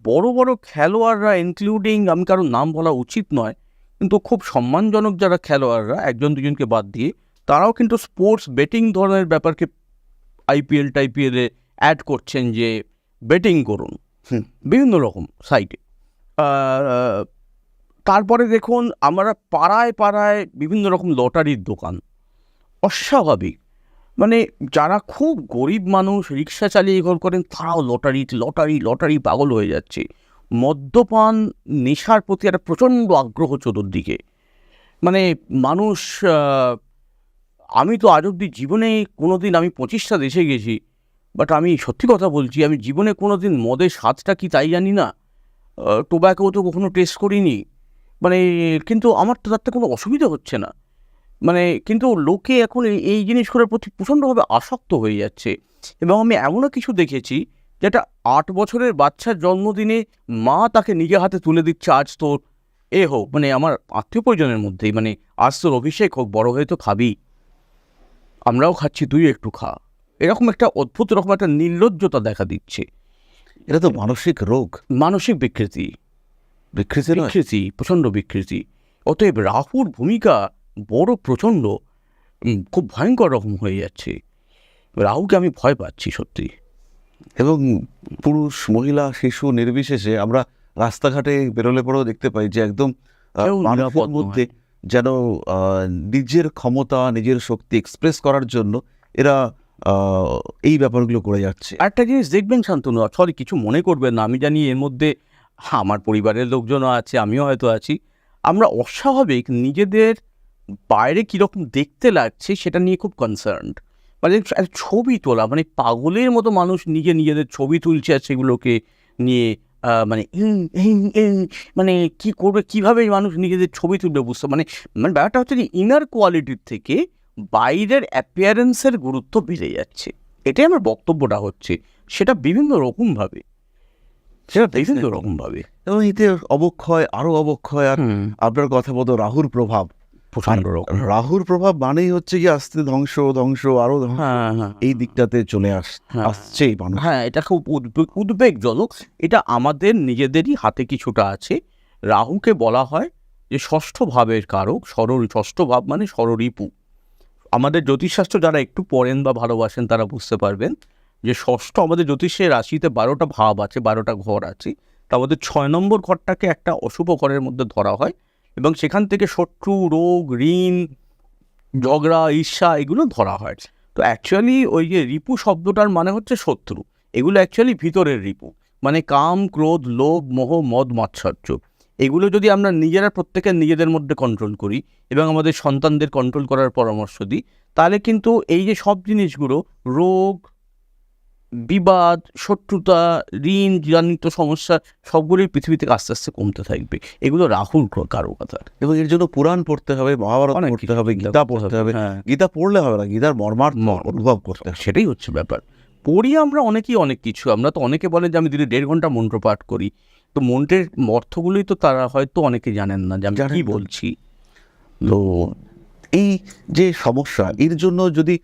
বড় বড় খেলোয়াড়রা, ইনক্লুডিং, আমি কারোর নাম বলা উচিত নয়, কিন্তু খুব সম্মানজনক যারা খেলোয়াড়রা, একজন দুজনকে বাদ দিয়ে, তারাও কিন্তু স্পোর্টস বেটিং ধরনের ব্যাপারকে আইপিএল টাইপিএলে অ্যাড করছেন যে বেটিং করুন বিভিন্ন রকম সাইটে। তারপরে দেখুন আমরা পাড়ায় পাড়ায় বিভিন্ন রকম লটারির দোকান, অস্বাভাবিক। মানে যারা খুব গরিব মানুষ, রিক্সা চালিয়ে ঘর করেন, তারাও লটারি লটারি লটারি পাগল হয়ে যাচ্ছে। মদ্যপান নেশার প্রতি একটা প্রচণ্ড আগ্রহ চতুর্দিকে। মানে মানুষ, আমি তো আজ অব্দি জীবনে কোনো দিন, আমি 25টা দেশে গেছি, বাট আমি সত্যি কথা বলছি, আমি জীবনে কোনো দিন মদের স্বাদটা কি তাই জানি না, টোব্যাকো তো কখনো টেস্ট করিনি। মানে কিন্তু আমার তো তাতে কোনো অসুবিধা হচ্ছে না। মানে কিন্তু লোকে এখন এই জিনিসগুলোর প্রতি প্রচণ্ডভাবে আসক্ত হয়ে যাচ্ছে। এবং আমি এমনও কিছু দেখেছি, যেটা 8 বছরের বাচ্চার জন্মদিনে মা তাকে নিজে হাতে তুলে দিচ্ছে, আজ তোর এ হোক, মানে আমার আত্মীয় পরিজনের মধ্যেই, মানে আজ তোর অভিষেক হোক, বড় হয়ে তো খাবি, আমরাও খাচ্ছি, তুই একটু খা। এরকম একটা অদ্ভুত রকম একটা নির্লজ্জতা দেখা দিচ্ছে। এটা তো মানসিক রোগ, মানসিক বিকৃতি, বিকৃতি, প্রচণ্ড বিকৃতি। অতএব রাহুর ভূমিকা বড় প্রচণ্ড, খুব ভয়ঙ্কর রকম হয়ে যাচ্ছে। রাহুকে আমি ভয় পাচ্ছি সত্যি। এবং পুরুষ মহিলা শিশু নির্বিশেষে আমরা রাস্তাঘাটে বেরোলে পরেও দেখতে পাই যে একদম কেউ মানুষের নিরাপদ মধ্যে নয়। যেন নিজের ক্ষমতা, নিজের শক্তি এক্সপ্রেস করার জন্য এরা এই ব্যাপারগুলো করে যাচ্ছে। একটা জিনিস দেখবেন শান্তনু, সরি কিছু মনে করবেন না, আমি জানি এর মধ্যে আমার পরিবারের লোকজনও আছে, আমিও হয়তো আছি। আমরা অস্বাভাবিক নিজেদের বাইরে কীরকম দেখতে লাগছে সেটা নিয়ে খুব কনসার্নড। মানে একটা ছবি তোলা, মানে পাগলের মতো মানুষ নিজেদের ছবি তুলছে, আর সেগুলোকে নিয়ে মানে মানে কী করবে, কীভাবে মানুষ নিজেদের ছবি তুলবে বুঝতে, মানে মানে ব্যাপারটা হচ্ছে যে ইনার কোয়ালিটির থেকে বাইরের অ্যাপিয়ারেন্সের গুরুত্ব বেড়ে যাচ্ছে। এটাই আমার বক্তব্যটা হচ্ছে, সেটা বিভিন্ন রকমভাবে, এবং এতে অবক্ষয়, আরো অবক্ষয়। আর আপনার কথা মতো রাহুর প্রভাব, রাহুর প্রভাব মানেই হচ্ছে কি আস্তে ধ্বংস ধ্বংস আরো এই দিকটাতে চলে আসছে মানুষ। হ্যাঁ, এটা খুব উদ্বেগজনক। এটা আমাদের নিজেদেরই হাতে কিছুটা আছে। রাহুকে বলা হয় যে ষষ্ঠ ভাবের কারক, ষষ্ঠ ভাব মানে ষড়রিপু। আমাদের জ্যোতিষশাস্ত্র যারা একটু পড়েন বা ভালোবাসেন তারা বুঝতে পারবেন যে ষষ্ঠ, আমাদের জ্যোতিষের রাশিতে 12টা ভাব আছে, 12টা ঘর আছে। তার মধ্যে 6 নম্বর ঘরটাকে একটা অশুভ ঘরের মধ্যে ধরা হয়, এবং সেখান থেকে শত্রু, রোগ, ঋণ, ঝগড়া, ঈর্ষা এগুলো ধরা হয়। তো অ্যাকচুয়ালি ওই যে রিপু শব্দটার মানে হচ্ছে শত্রু। এগুলো অ্যাকচুয়ালি ভিতরের রিপু, মানে কাম, ক্রোধ, লোভ, মোহ, মদ, মাৎসর্য। এগুলো যদি আমরা নিজেরা প্রত্যেকের নিজেদের মধ্যে কন্ট্রোল করি এবং আমাদের সন্তানদের কন্ট্রোল করার পরামর্শ দিই, তাহলে কিন্তু এই যে সব জিনিসগুলো, রোগ, বিবাদ, শত্রুতা, ঋণ জনিত সমস্যা, সবগুলোই পৃথিবী থেকে আস্তে আস্তে কমতে থাকবে। এগুলো রাহুল কারকতা। এবং এর জন্য পুরাণ পড়তে হবে, মহাভারত পড়তে হবে, গীতা পড়তে হবে। গীতা পড়লে হবে না, গীতার মর্মার্থ অনুভব করতে হবে, সেটাই হচ্ছে ব্যাপার। পড়ি আমরা অনেকেই অনেক কিছু, আমরা তো অনেকে বলে যে আমি দিনে 1.5 ঘন্টা মন্ত্র পাঠ করি, তো মন্ত্রের অর্থগুলোই তো তারা হয়তো অনেকে জানেন না যে আমি কি বলছি। তো এই যে সমস্যা, এর জন্য যদি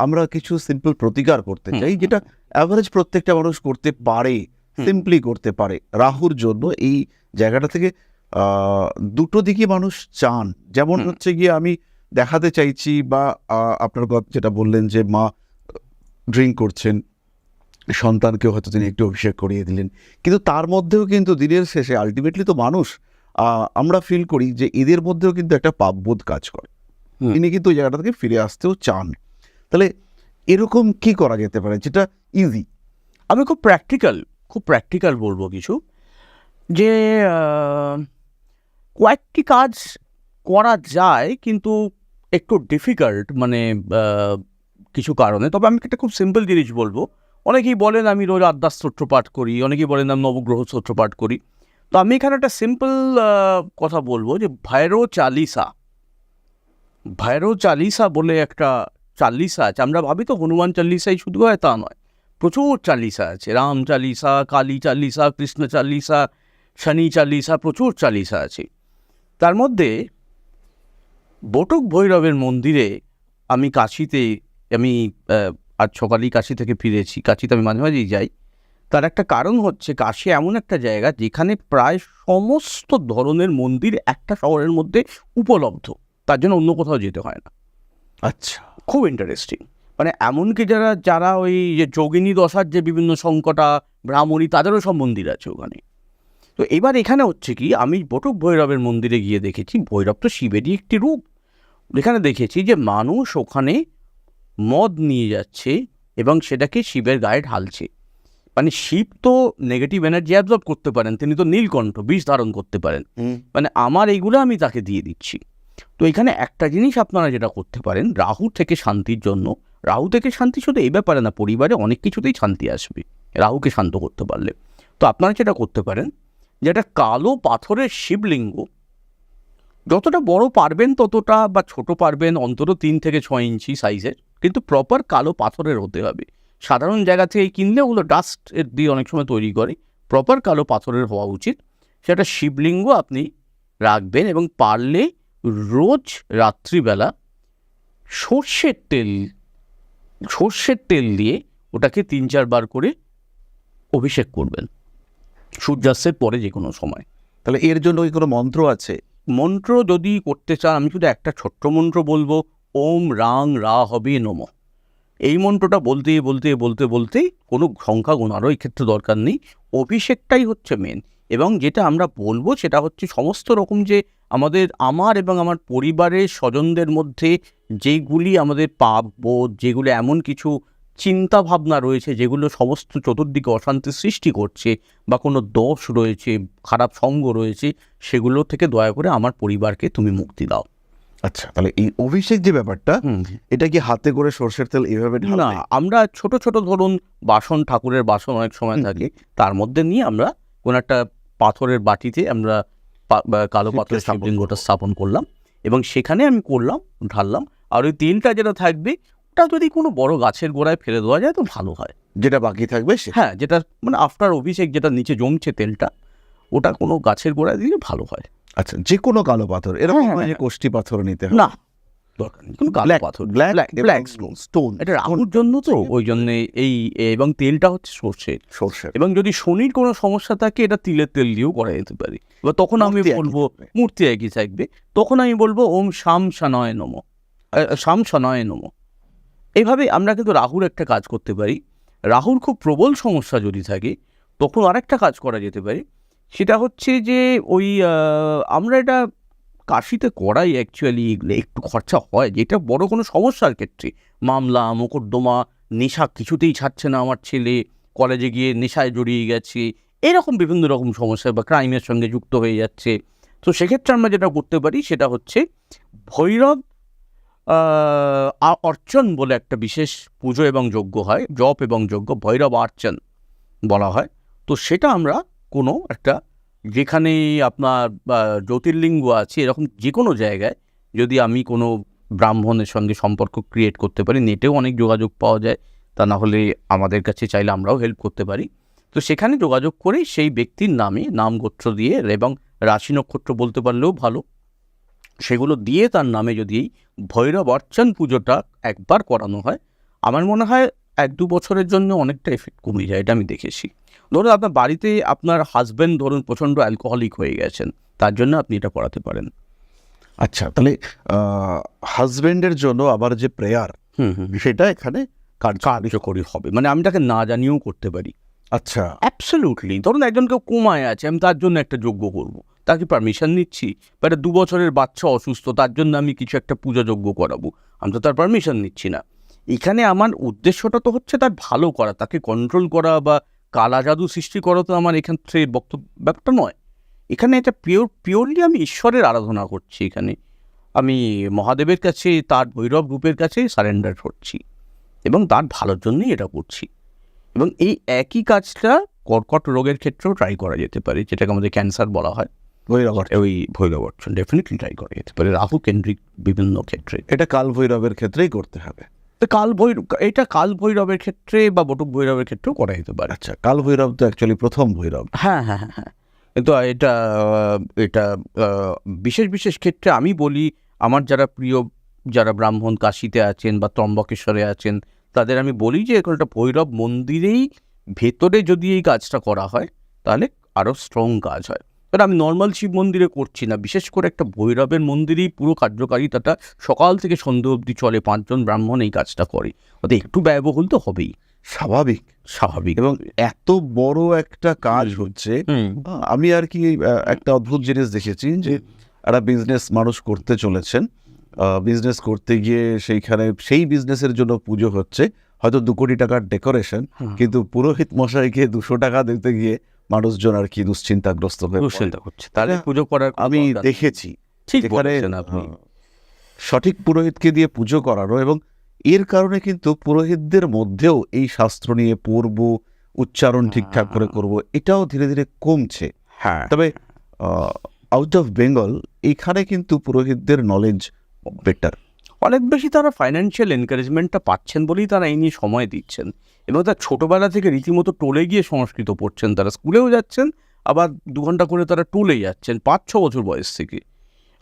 আমরা কিছু সিম্পল প্রতিকার করতে চাই, যেটা অ্যাভারেজ প্রত্যেকটা মানুষ করতে পারে, সিম্পলি করতে পারে, রাহুর জন্য এই জায়গাটা থেকে দুটো দিকে মানুষ চান। যেমন হচ্ছে গিয়ে আমি দেখাতে চাইছি, বা আপনার যেটা বললেন যে মা ড্রিঙ্ক করছেন, সন্তানকেও হয়তো তিনি একটু অভিষেক করিয়ে দিলেন, কিন্তু তার মধ্যেও কিন্তু দিনের শেষে আলটিমেটলি তো মানুষ, আমরা ফিল করি যে এদের মধ্যেও কিন্তু একটা পাপবোধ কাজ করে। তিনি কিন্তু ওই জায়গাটা থেকে ফিরে আসতেও চান। তাহলে এরকম কি করা যেতে পারে যেটা ইজি? আমি খুব প্র্যাকটিক্যাল বলবো কিছু, যে কয়েকটি কাজ করা যায় কিন্তু একটু ডিফিকাল্ট, মানে কিছু কারণে। তবে আমি একটা খুব সিম্পল জিনিস বলবো। অনেকেই বলেন আমি রোজ আদ্যাস স্তোত্র পাঠ করি, অনেকেই বলেন আমি নবগ্রহ স্তোত্র পাঠ করি। তো আমি এখানে একটা সিম্পল কথা বলবো, যে ভৈরব চালিসা বলে একটা চালিসা আছে। আমরা ভাবি তো হনুমান চালিসাই শুধু হয়, তা নয়, প্রচুর চালিসা আছে। রাম চালিসা, কালী চালিসা, কৃষ্ণ চালিসা, শনি চালিসা, প্রচুর চালিসা আছে। তার মধ্যে বটক ভৈরবের মন্দিরে আমি কাশিতে, আমি আজ সকালেই কাশি থেকে ফিরেছি, কাশিতে আমি মাঝে মাঝেই যাই। তার একটা কারণ হচ্ছে, কাশি এমন একটা জায়গা যেখানে প্রায় সমস্ত ধরনের মন্দির একটা শহরের মধ্যে উপলব্ধ, তার জন্য অন্য কোথাও যেতে হয় না। আচ্ছা, খুব ইন্টারেস্টিং। মানে এমনকি যারা ওই যে যোগিনী দশার যে বিভিন্ন সংকটা ব্রাহ্মণী, তাদেরও সব মন্দির আছে ওখানে। তো এবার এখানে হচ্ছে কি, আমি বটক ভৈরবের মন্দিরে গিয়ে দেখেছি, ভৈরব তো শিবেরই একটি রূপ। এখানে দেখেছি যে মানুষ ওখানে মদ নিয়ে যাচ্ছে এবং সেটাকে শিবের গায়ে ঢালছে। মানে শিব তো নেগেটিভ এনার্জি অ্যাবজর্ব করতে পারেন, তিনি তো নীলকণ্ঠ, বিষ ধারণ করতে পারেন। মানে আমার এইগুলো আমি তাকে দিয়ে দিচ্ছি। তো এখানে একটা জিনিস আপনারা যেটা করতে পারেন, রাহু থেকে শান্তির জন্য, রাহু থেকে শান্তি শুধু এই ব্যাপারে না, পরিবারে অনেক কিছুতেই শান্তি আসবে রাহুকে শান্ত করতে পারলে। তো আপনারা যেটা করতে পারেন, যেটা কালো পাথরের শিবলিঙ্গ, যতটা বড় পারবেন ততটা, বা ছোট পারবেন অন্তত 3 থেকে 6 ইঞ্চি সাইজের, কিন্তু প্রপার কালো পাথরের হতে হবে। সাধারণ জায়গা থেকে কিনলে ওগুলো ডাস্ট এর দিয়ে অনেক সময় তৈরি করে, প্রপার কালো পাথরের হওয়া উচিত। সেটা শিবলিঙ্গ আপনি রাখবেন, এবং পারলে রোজ রাত্রিবেলা সর্ষের তেল দিয়ে ওটাকে 3-4 বার করে অভিষেক করবেন, সূর্যাস্তের পরে যে কোনো সময়। তাহলে এর জন্য কি কোনো মন্ত্র আছে? মন্ত্র যদি করতে চান, আমি শুধু একটা ছোট্ট মন্ত্র বলবো, ওম রাং রা হবে নম। এই মন্ত্রটা বলতে কোনো সংখ্যা গোনারও এই ক্ষেত্রে দরকার নেই, অভিষেকটাই হচ্ছে মেন। এবং যেটা আমরা বলবো সেটা হচ্ছে, সমস্ত রকম যে আমার এবং আমার পরিবারের স্বজনদের মধ্যে যেগুলি আমাদের পাপ বোধ, যেগুলো এমন কিছু চিন্তা ভাবনা রয়েছে যেগুলো সমস্ত চতুর্দিকে অশান্তি সৃষ্টি করছে, বা কোনো দোষ রয়েছে, খারাপ সঙ্গ রয়েছে, সেগুলো থেকে দয়া করে আমার পরিবারকে তুমি মুক্তি দাও। আচ্ছা, তাহলে এই অভিষেক যে ব্যাপারটা, এটা কি হাতে করে সর্ষের তেল এইভাবে না, ঢালবে? আমরা ছোট ছোট ধরুন বাসন, ঠাকুরের বাসন অনেক সময় থাকে, তার মধ্যে নিয়ে আমরা কোন একটা পাথরের বাটিতে আমরা কালো পাথরের শিবলিঙ্গটা স্থাপন করলাম, এবং সেখানে আমি ঢাললাম। আর ওই তেলটা যেটা থাকবে, ওটা যদি কোনো বড় গাছের গোড়ায় ফেলে দেওয়া যায় তো ভালো হয়। যেটা বাকি থাকবে হ্যাঁ, যেটা মানে আফটার অভিষেক যেটা নিচে জমছে তেলটা, ওটা কোনো গাছের গোড়ায় দিলে ভালো হয়। আচ্ছা, যে কোনো কালো পাথর, এরকম নয় যে কোষ্ঠী পাথর নিতে হবে? না, দরকার নেই কোনো কালো পাথর, ব্ল্যাক স্টোন। এটা রাহুর জন্য তো, ওই জন্যে এই, এবং তেলটা হচ্ছে সর্ষের। এবং যদি শনির কোনো সমস্যা থাকে, এটা তিলের তেল দিয়েও করা যেতে পারে। এবার তখন আমি বলবো, মূর্তি একই থাকবে, তখন আমি বলবো ওম শাম শনায় নম। এইভাবে আমরা কিন্তু রাহুর একটা কাজ করতে পারি। রাহুর খুব প্রবল সমস্যা যদি থাকে, তখন আরেকটা কাজ করা যেতে পারে, সেটা হচ্ছে যে ওই আমরা এটা কাশিতে করাই অ্যাকচুয়ালি, একটু খরচা হয়, যেটা বড় কোনো সমস্যার ক্ষেত্রে, মামলা মোকদ্দমা, নেশা কিছুতেই ছাড়ছে না আমার ছেলে, কলেজে গিয়ে নেশায় জড়িয়ে গেছে, এরকম বিভিন্ন রকম সমস্যা, বা ক্রাইমের সঙ্গে যুক্ত হয়ে যাচ্ছে। তো সেক্ষেত্রে আমরা যেটা করতে পারি সেটা হচ্ছে, ভৈরব অর্চন বলে একটা বিশেষ পুজো এবং যজ্ঞ হয়, জপ এবং যজ্ঞ, ভৈরব অর্চন বলা হয়। তো সেটা আমরা কোনো একটা, যেখানে আপনার জ্যোতির্লিঙ্গ আছে, এরকম যে কোনো জায়গায় যদি আমি কোনো ব্রাহ্মণের সঙ্গে সম্পর্ক ক্রিয়েট করতে পারি, নেটেও অনেক যোগাযোগ পাওয়া যায়, তা না হলে আমাদের কাছে চাইলে আমরাও হেল্প করতে পারি। তো সেখানে যোগাযোগ করে সেই ব্যক্তির নামে নাম গোত্র দিয়ে, এবং রাশি নক্ষত্র বলতে পারলেও ভালো, সেগুলো দিয়ে তার নামে যদি এই ভৈরব অর্চন পুজোটা একবার করানো হয়, আমার মনে হয় 1-2 বছরের জন্য অনেকটা এফেক্ট কমে যায়। এটা আমি দেখেছি। ধরুন আপনার বাড়িতে আপনার হাজব্যান্ড ধরুন প্রচণ্ড অ্যালকোহলিক হয়ে গেছেন, তার জন্য আপনি এটা করাতে পারেন। আচ্ছা, তাহলে হাজবেন্ডের জন্য আবার যে প্রেয়ার সেটা এখানে কার্যকরী হবে, মানে আমি তাকে না জানিয়েও করতে পারি। আচ্ছা, অ্যাবসলিউটলি। ধরুন একজন কেউ কোমায় আছে, আমি তার জন্য একটা যজ্ঞ করব, তাকে পারমিশন নিচ্ছি। বা একটা 2 বছরের বাচ্চা অসুস্থ, তার জন্য আমি কিছু একটা পূজা যজ্ঞ করাবো, আমি তো তার পারমিশন নিচ্ছি না। এখানে আমার উদ্দেশ্যটা তো হচ্ছে তার ভালো করা, তাকে কন্ট্রোল করা বা কালা জাদু সৃষ্টি করা তো আমার এখান থেকে ব্যাপারটা নয়। এখানে এটা পিওরলি আমি ঈশ্বরের আরাধনা করছি। এখানে আমি মহাদেবের কাছে, তার ভৈরব রূপের কাছে সারেন্ডার করছি এবং তার ভালোর জন্যই এটা করছি। এবং এই একই কাজটা কর্কট রোগের ক্ষেত্রেও ট্রাই করা যেতে পারে, যেটাকে আমাদের ক্যান্সার বলা হয়। ওই ভৈরব অর্চন ডেফিনেটলি ট্রাই করা যেতে পারে রাহু কেন্দ্রিক বিভিন্ন ক্ষেত্রে। এটা কাল ভৈরবের ক্ষেত্রেই করতে হবে। তো এটা কাল ভৈরবের ক্ষেত্রে বা বটুক ভৈরবের ক্ষেত্রেও করা যেতে পারে। আচ্ছা, কাল ভৈরব তো অ্যাকচুয়ালি প্রথম ভৈরব। হ্যাঁ হ্যাঁ হ্যাঁ হ্যাঁ। কিন্তু এটা এটা বিশেষ বিশেষ ক্ষেত্রে আমি বলি, আমার যারা প্রিয়, যারা ব্রাহ্মণ কাশীতে আছেন বা ত্রম্বকেশ্বরে আছেন, তাদের আমি বলি যে একটা ভৈরব মন্দিরেই ভেতরে যদি এই কাজটা করা হয় তাহলে আরও স্ট্রং কাজ হয়। কারণ আমি নর্মাল শিব মন্দিরে করছি না, বিশেষ করে একটা ভৈরবের মন্দিরেই পুরো কার্যকারিতাটা সকাল থেকে সন্ধ্যে অবধি চলে, 5 জন ব্রাহ্মণ এই কাজটা করে, ওদের একটু ব্যয়বহুল তো হবেই, স্বাভাবিক। এবং এত বড় একটা কাজ হচ্ছে। আমি আর কি একটা অদ্ভুত জিনিস দেখেছি যে একটা বিজনেস মানুষ করতে চলেছেন, বিজনেস করতে গিয়ে সেইখানে সেই বিজনেসের জন্য পুজো হচ্ছে, হয়তো 2 কোটি টাকার ডেকোরেশন, কিন্তু পুরোহিত মশাইকে 200 টাকা দিতে গিয়ে মানুষজন আর কি দুশ্চিন্তাগ্রস্ত হয়ে হচ্ছে। তাহলে পুজো করার আমি দেখেছি। ঠিক যেখানে বলেছেন আপনি। সঠিক পুরোহিতকে দিয়ে পুজো করানো, এবং এর কারণে কিন্তু পুরোহিতদের মধ্যেও এই শাস্ত্র নিয়ে পড়ব, উচ্চারণ ঠিকঠাক করে করব, এটাও ধীরে ধীরে কমছে। হ্যাঁ, তবে আউট অফ বেঙ্গল এখানে কিন্তু পুরোহিতদের নলেজ বেটার, অনেক বেশি তারা ফাইন্যান্সিয়াল এনকারেজমেন্টটা পাচ্ছেন বলেই তারা এই নিয়ে সময় দিচ্ছেন। এবং তার ছোটোবেলা থেকে রীতিমতো টোলে গিয়ে সংস্কৃত পড়ছেন, তারা স্কুলেও যাচ্ছেন, আবার 2 ঘন্টা করে তারা টোলে যাচ্ছেন 5-6 বছর বয়স থেকে।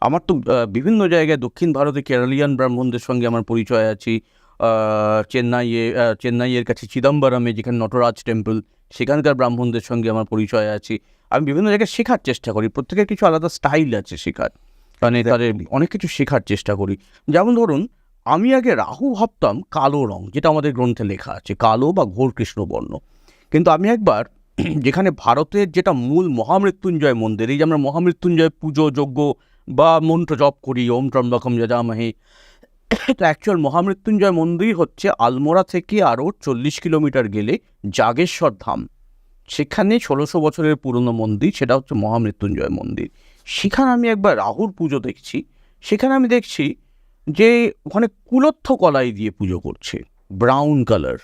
আমার তো বিভিন্ন জায়গায় দক্ষিণ ভারতে কেরালিয়ান ব্রাহ্মণদের সঙ্গে আমার পরিচয় আছে। চেন্নাইয়ের কাছে চিদম্বরমে যেখানে নটরাজ টেম্পল, সেখানকার ব্রাহ্মণদের সঙ্গে আমার পরিচয় আছে। আমি বিভিন্ন জায়গায় শেখার চেষ্টা করি, প্রত্যেকের কিছু আলাদা স্টাইল আছে শেখার, মানে তাদের অনেক কিছু শেখার চেষ্টা করি। যেমন ধরুন, আমি আগে রাহু ভাবতাম কালো রং, যেটা আমাদের গ্রন্থে লেখা আছে কালো বা ঘোর কৃষ্ণবর্ণ। কিন্তু আমি একবার যেখানে ভারতের যেটা মূল মহামৃত্যুঞ্জয় মন্দির, এই যে আমরা মহামৃত্যুঞ্জয় পুজো যজ্ঞ বা মন্ত্র জপ করি, ওম ত্রম্বকম যজামহে, তো অ্যাকচুয়াল মহামৃত্যুঞ্জয় মন্দির হচ্ছে আলমোড়া থেকে আরও 40 কিলোমিটার গেলে জাগেশ্বর ধাম, সেখানে 1600 বছরের পুরনো মন্দির, সেটা হচ্ছে মহামৃত্যুঞ্জয় মন্দির। সেখানে আমি একবার রাহুর পুজো দেখছি। সেখানে আমি দেখছি যে ওখানে কুলত্থ কলাই দিয়ে পুজো করছে, ব্রাউন কালার।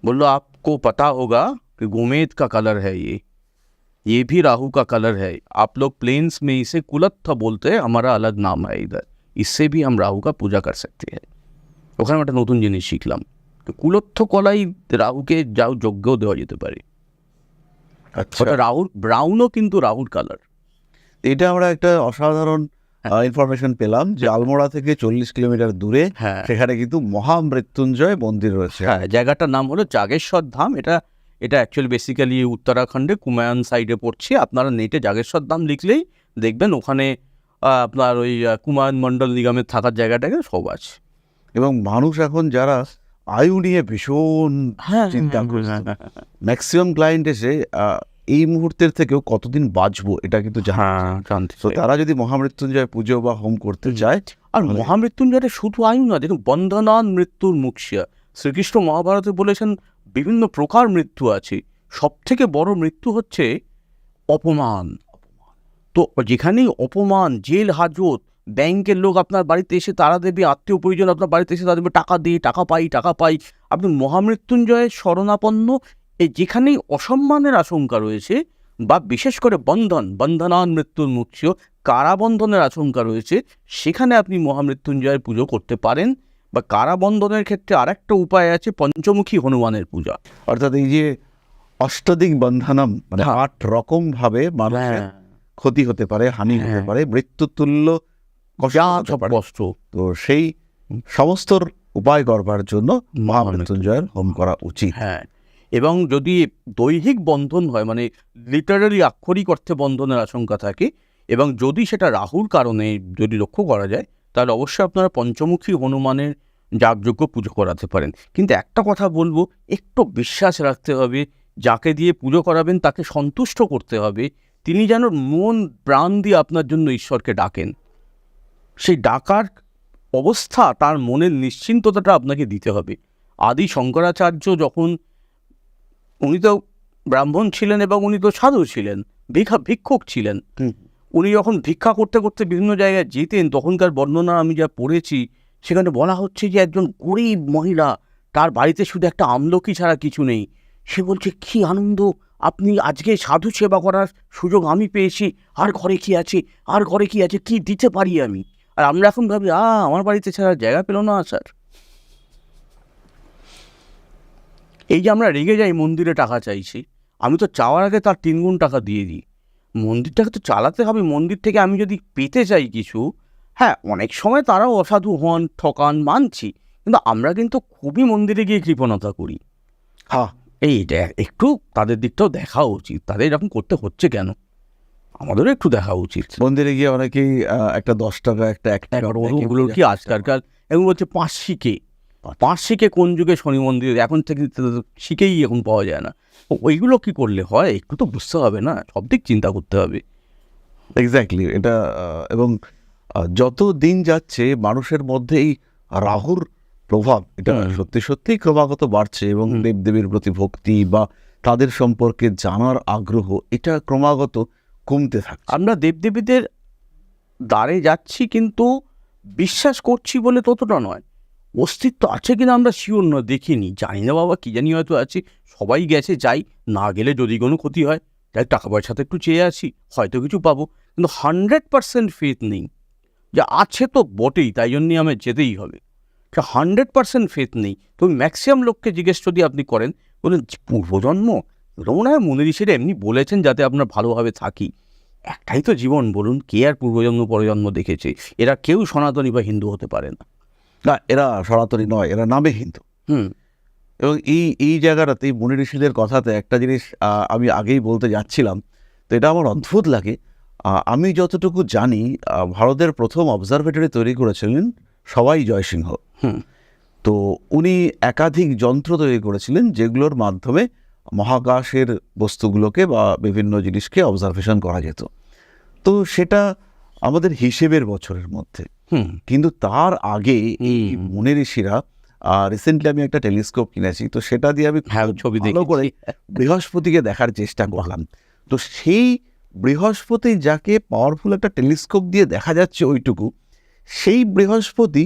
বললো আপকো পতা হোগা कि गोमेद का कलर है, ये भी राहु का कलर है, आप लोग प्लेन्स में इसे कुलत्थ बोलते हैं, हमारा अलग नाम है इधर, इससे भी हम राहु का पूजा कर सकते हैं। ওখানে একটা নতুন জিনিস শিখলাম, কুলত্থ কলাই রাহুকে যাও যজ্ঞও দেওয়া যেতে পারে। ওটা রাহুর ব্রাউনও কিন্তু রাহুর কালার। এটা আমরা একটা অসাধারণ ইনফরমেশন পেলাম যে আলমোড়া থেকে 40 কিলোমিটার দূরে সেখানে কিন্তু মহামৃত্যুঞ্জয় মন্দির রয়েছে। হ্যাঁ, জায়গাটার নাম হলো জাগেশ্বর ধাম। এটা অ্যাকচুয়ালি বেসিক্যালি উত্তরাখণ্ডে কুমায়ুন সাইডে পড়ছে। আপনারা নেটে জাগেশ্বর ধাম লিখলেই দেখবেন ওখানে আপনার ওই কুমায়ুন মণ্ডল নিগমের থাকার জায়গাটাকে সব আছে। এবং মানুষ এখন যারা আয়ু নিয়ে ভীষণ চিন্তা করছে, ম্যাক্সিমাম ক্লায়েন্ট এসে এই মুহূর্তের থেকেও কতদিন বাঁচবো এটা কিন্তু জানতে, তো তারা যদি মহামৃত্যুঞ্জয় পুজো বা হোম করতে চায়। আর মহামৃত্যুঞ্জয়টা শুধু আয়ু না, দেখুন বন্ধনান মৃত্যুর মুক্ষিয়া, শ্রীকৃষ্ণ মহাভারতে বলেছেন বিভিন্ন প্রকার মৃত্যু আছে, সব থেকে বড় মৃত্যু হচ্ছে অপমান। তো যেখানেই অপমান, জেল হাজত, ব্যাংকের লোক আপনার বাড়িতে এসে তারা দেবে, আত্মীয় পরিজন আপনার বাড়িতে এসে তারা দেবে টাকা দিয়ে, টাকা পাই, আপনি মহামৃত্যুঞ্জয়ের শরণাপন্ন। যেখানেই অসম্মানের আশঙ্কা রয়েছে বা বিশেষ করে বন্ধনান মৃত্যুর মুখ্য, কারাবন্ধনের আশঙ্কা রয়েছে, সেখানে আপনি মহামৃত্যুঞ্জয়ের পুজো করতে পারেন। বা কারাবন্ধনের ক্ষেত্রে আরেকটা উপায় আছে, পঞ্চমুখী হনুমানের পূজা। অর্থাৎ এই যে অষ্টাধিক বন্ধনম, মানে 8 রকম ভাবে মানুষের ক্ষতি হতে পারে, হানি হতে পারে, মৃত্যুতুল্য যা হতে সব পারে। কষ্ট। তো সেই সমস্তর উপায় করবার জন্য মহামৃত্যুঞ্জয়ের হোম করা উচিত। হ্যাঁ, এবং যদি দৈহিক বন্ধন হয়, মানে লিটারালি আক্ষরিক অর্থে বন্ধনের আশঙ্কা থাকে, এবং যদি সেটা রাহুর কারণে যদি লক্ষ্য করা যায়, তাহলে অবশ্যই আপনারা পঞ্চমুখী হনুমানের যাগযজ্ঞ পুজো করাতে পারেন। কিন্তু একটা কথা বলবো, একটু বিশ্বাস রাখতে হবে, যাকে দিয়ে পুজো করাবেন তাকে সন্তুষ্ট করতে হবে, তিনি যেন মন প্রাণ দিয়ে আপনার জন্য ঈশ্বরকে ডাকেন। সেই ডাকার অবস্থা, তার মনের নিশ্চিন্ততাটা আপনাকে দিতে হবে। আদি শঙ্করাচার্য যখন, উনি তো ব্রাহ্মণ ছিলেন এবং উনি তো সাধু ছিলেন, ভিক্ষুক ছিলেন। উনি যখন ভিক্ষা করতে করতে বিভিন্ন জায়গায় যেতেন, তখনকার বর্ণনা আমি যা পড়েছি, সেখানে বলা হচ্ছে যে একজন গরিব মহিলা, তার বাড়িতে শুধু একটা আমলকি ছাড়া কিছু নেই। সে বলছে, কি আনন্দ, আপনি আজকে সাধু সেবা করার সুযোগ আমি পেয়েছি, আর ঘরে কি আছে, আর ঘরে কি আছে, কি দিতে পারি আমি। আর আমরা এখন ভাবি, আমার বাড়িতে ছাড়া জায়গা পেল না আসার। এই যে আমরা রেগে যাই মন্দিরে টাকা চাইছি, আমি তো চাওয়ার আগে তার 3 গুণ টাকা দিয়ে দিই। মন্দিরটাকে তো চালাতে হবে, মন্দির থেকে আমি যদি পেতে চাই কিছু, হ্যাঁ অনেক সময় তারাও অসাধু হন, ঠকান, মানছি, কিন্তু আমরা কিন্তু খুবই মন্দিরে গিয়ে কৃপণতা করি। হ্যাঁ, এইটা একটু তাদের দিকটাও দেখা উচিত, তাদের এরকম করতে হচ্ছে কেন, আমাদেরও একটু দেখা উচিত। মন্দিরে গিয়ে অনেকেই একটা 10 টাকা, একটা 1 টাকা ওগুলোর কি আজকালকার এবং বলছে 5 শিকে, 5 শিকে কোন যুগে শনি মন্দির, এখন থেকে তো শিকেই এখন পাওয়া যায় না। ওইগুলো কি করলে হয়, একটু তো বুঝতে হবে না, সব দিক চিন্তা করতে হবে। এক্স্যাক্টলি এটা এবং যত দিন যাচ্ছে মানুষের মধ্যে এই রাহুর প্রভাব এটা সত্যি সত্যি ক্রমাগত বাড়ছে, এবং দেবদেবীর প্রতি ভক্তি বা তাদের সম্পর্কে জানার আগ্রহ এটা ক্রমাগত কমতে থাকছে। আমরা দেবদেবীদের দ্বারে যাচ্ছি, কিন্তু বিশ্বাস করছি বলে ততটা নয়, অস্তিত্ব আছে কিনা আমরা শিওর নয়, দেখিনি, জানি না বাবা, কি জানি হয়তো আছি, সবাই গেছে, যাই, না গেলে যদি কোনো ক্ষতি হয়, তাই টাকা পয়সাতে একটু চেয়ে আসি, হয়তো কিছু পাবো, কিন্তু 100% ফেথ নেই। যে আছে তো বটেই, তাই জন্যই আমার যেতেই হবে, 100% ফেথ নেই। তো ম্যাক্সিমাম লোককে জিজ্ঞেস যদি আপনি করেন, বলেন পূর্বজন্ম, এরকম মনে হয় মুনি ঋষিরা এমনি বলেছেন যাতে আপনার ভালোভাবে থাকি। একটাই তো জীবন, বলুন, কে আর পূর্বজন্ম পরজন্ম দেখেছে? এরা কেউ সনাতনী বা হিন্দু হতে পারে না। না, এরা সনাতনী নয়, এরা নামে হিন্দু। এবং এই জায়গাটাতে মুনি ঋষিদের কথাতে একটা জিনিস আমি আগেই বলতে যাচ্ছিলাম, তো এটা আমার অদ্ভুত লাগে। আমি যতটুকু জানি ভারতের প্রথম অবজারভেটরি তৈরি করেছিলেন সবাই জয়সিংহ। তো উনি একাধিক যন্ত্র তৈরি করেছিলেন যেগুলোর মাধ্যমে মহাকাশের বস্তুগুলোকে বা বিভিন্ন জিনিসকে অবজারভেশন করা যেত। তো সেটা আমাদের হিসেবের বছরের মধ্যে, কিন্তু তার আগে এই মুনি ঋষিরা, রিসেন্টলি আমি একটা টেলিস্কোপ কিনেছি, তো সেটা দিয়ে আমি ছবি ভালো করে বৃহস্পতিকে দেখার চেষ্টা করলাম। তো সেই বৃহস্পতি যাকে পাওয়ারফুল একটা টেলিস্কোপ দিয়ে দেখা যাচ্ছে ওইটুকু, সেই বৃহস্পতি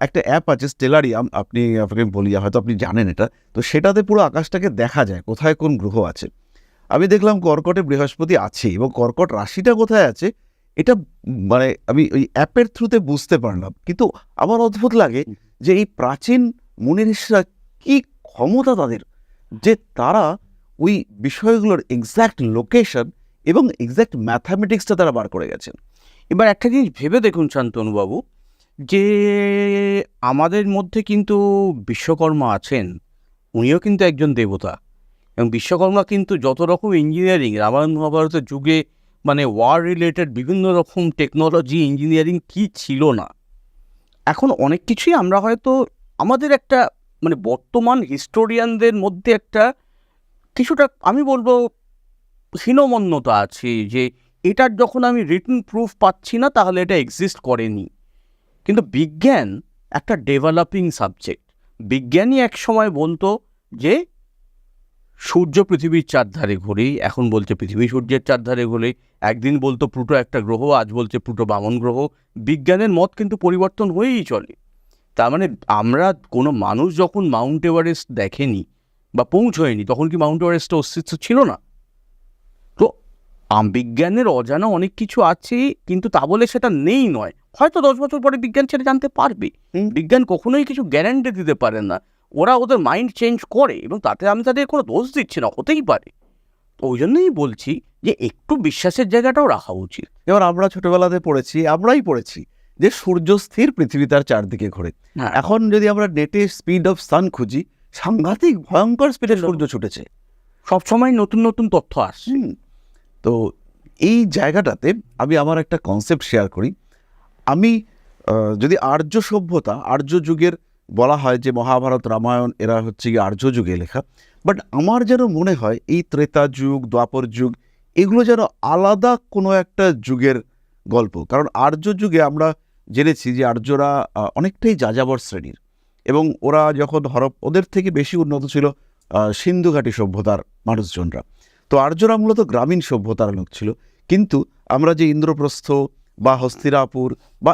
একটা অ্যাপ আছে স্টেলারিয়াম, আপনাকে বলি, হয়তো আপনি জানেন এটা, তো সেটাতে পুরো আকাশটাকে দেখা যায় কোথায় কোন গ্রহ আছে। আমি দেখলাম কর্কটে বৃহস্পতি আছে, এবং কর্কট রাশিটা কোথায় আছে এটা মানে আমি ওই অ্যাপের থ্রুতে বুঝতে পারলাম। কিন্তু আমার অদ্ভুত লাগে যে এই প্রাচীন মুনি ঋষিরা কি ক্ষমতা তাদের, যে তারা ওই বিষয়গুলোর এক্স্যাক্ট লোকেশন এবং এক্স্যাক্ট ম্যাথামেটিক্সটা তারা বার করে গেছেন। এবার একটা জিনিস ভেবে দেখুন শান্তনুবাবু, যে আমাদের মধ্যে কিন্তু বিশ্বকর্মা আছেন, উনিও কিন্তু একজন দেবতা, এবং বিশ্বকর্মা কিন্তু যত রকম ইঞ্জিনিয়ারিং রামায়ণ মহাভারতের যুগে, মানে ওয়ার রিলেটেড বিভিন্ন রকম টেকনোলজি, ইঞ্জিনিয়ারিং কি ছিল না, এখন অনেক কিছুই আমরা হয়তো আমাদের একটা, মানে বর্তমান হিস্টোরিয়ানদের মধ্যে একটা কিছুটা আমি বলবো হীনমন্যতা আছে, যে এটার যখন আমি রিটেন প্রুফ পাচ্ছি না, তাহলে এটা এক্সিস্ট করেনি। কিন্তু বিজ্ঞান একটা ডেভেলপিং সাবজেক্ট। বিজ্ঞানী এক সময় বলতো যে সূর্য পৃথিবীর চারধারে ঘোরে, এখন বলছে পৃথিবী সূর্যের চারধারে ঘোরে, একদিন বলতো প্লুটো একটা গ্রহ, আজ বলছে প্লুটো বামন গ্রহ। বিজ্ঞানের মত কিন্তু পরিবর্তন হয়েই চলে। তার মানে আমরা কোনো মানুষ যখন মাউন্ট এভারেস্ট দেখেনি বা পৌঁছয়নি, তখন কি মাউন্ট এভারেস্টের অস্তিত্ব ছিল না? তো বিজ্ঞানের অজানা অনেক কিছু আছে, কিন্তু তা বলে সেটা নেই নয়। হয়তো 10 বছর পরে বিজ্ঞান সেটা জানতে পারবে। বিজ্ঞান কখনোই কিছু গ্যারান্টি দিতে পারে না, ওরা ওদের মাইন্ড চেঞ্জ করে, এবং তাতে আমি তাদের কোনো দোষ দিচ্ছি না, হতেই পারে। তো ওই জন্যই বলছি যে একটু বিশ্বাসের জায়গাটাও রাখা উচিত। এবার আমরা ছোটবেলাতে আমরাই পড়েছি যে সূর্য স্থির, পৃথিবী তার চারদিকে ঘোরে। হ্যাঁ। এখন যদি আমরা নেটে স্পিড অফ সান খুঁজি, সাংঘাতিক ভয়ঙ্কর স্পিডে সূর্য ছুটেছে। সবসময় নতুন নতুন তথ্য আসছে। তো এই জায়গাটাতে আমি আমার একটা কনসেপ্ট শেয়ার করি। আমি যদি আর্য সভ্যতা, আর্য যুগের বলা হয় যে মহাভারত, রামায়ণ এরা হচ্ছে গিয়ে আর্য যুগে লেখা, বাট আমার যেন মনে হয় এই ত্রেতা যুগ, দ্বাপর যুগ এগুলো যেন আলাদা কোনো একটা যুগের গল্প। কারণ আর্য যুগে আমরা জেনেছি যে আর্যরা অনেকটাই যাযাবর শ্রেণীর, এবং ওরা যখন ওদের থেকে বেশি উন্নত ছিল সিন্ধু ঘাটি সভ্যতার মানুষজনরা। তো আর্যরা মূলত গ্রামীণ সভ্যতার লোক ছিল। কিন্তু আমরা যে ইন্দ্রপ্রস্থ বা হস্তিনাপুর বা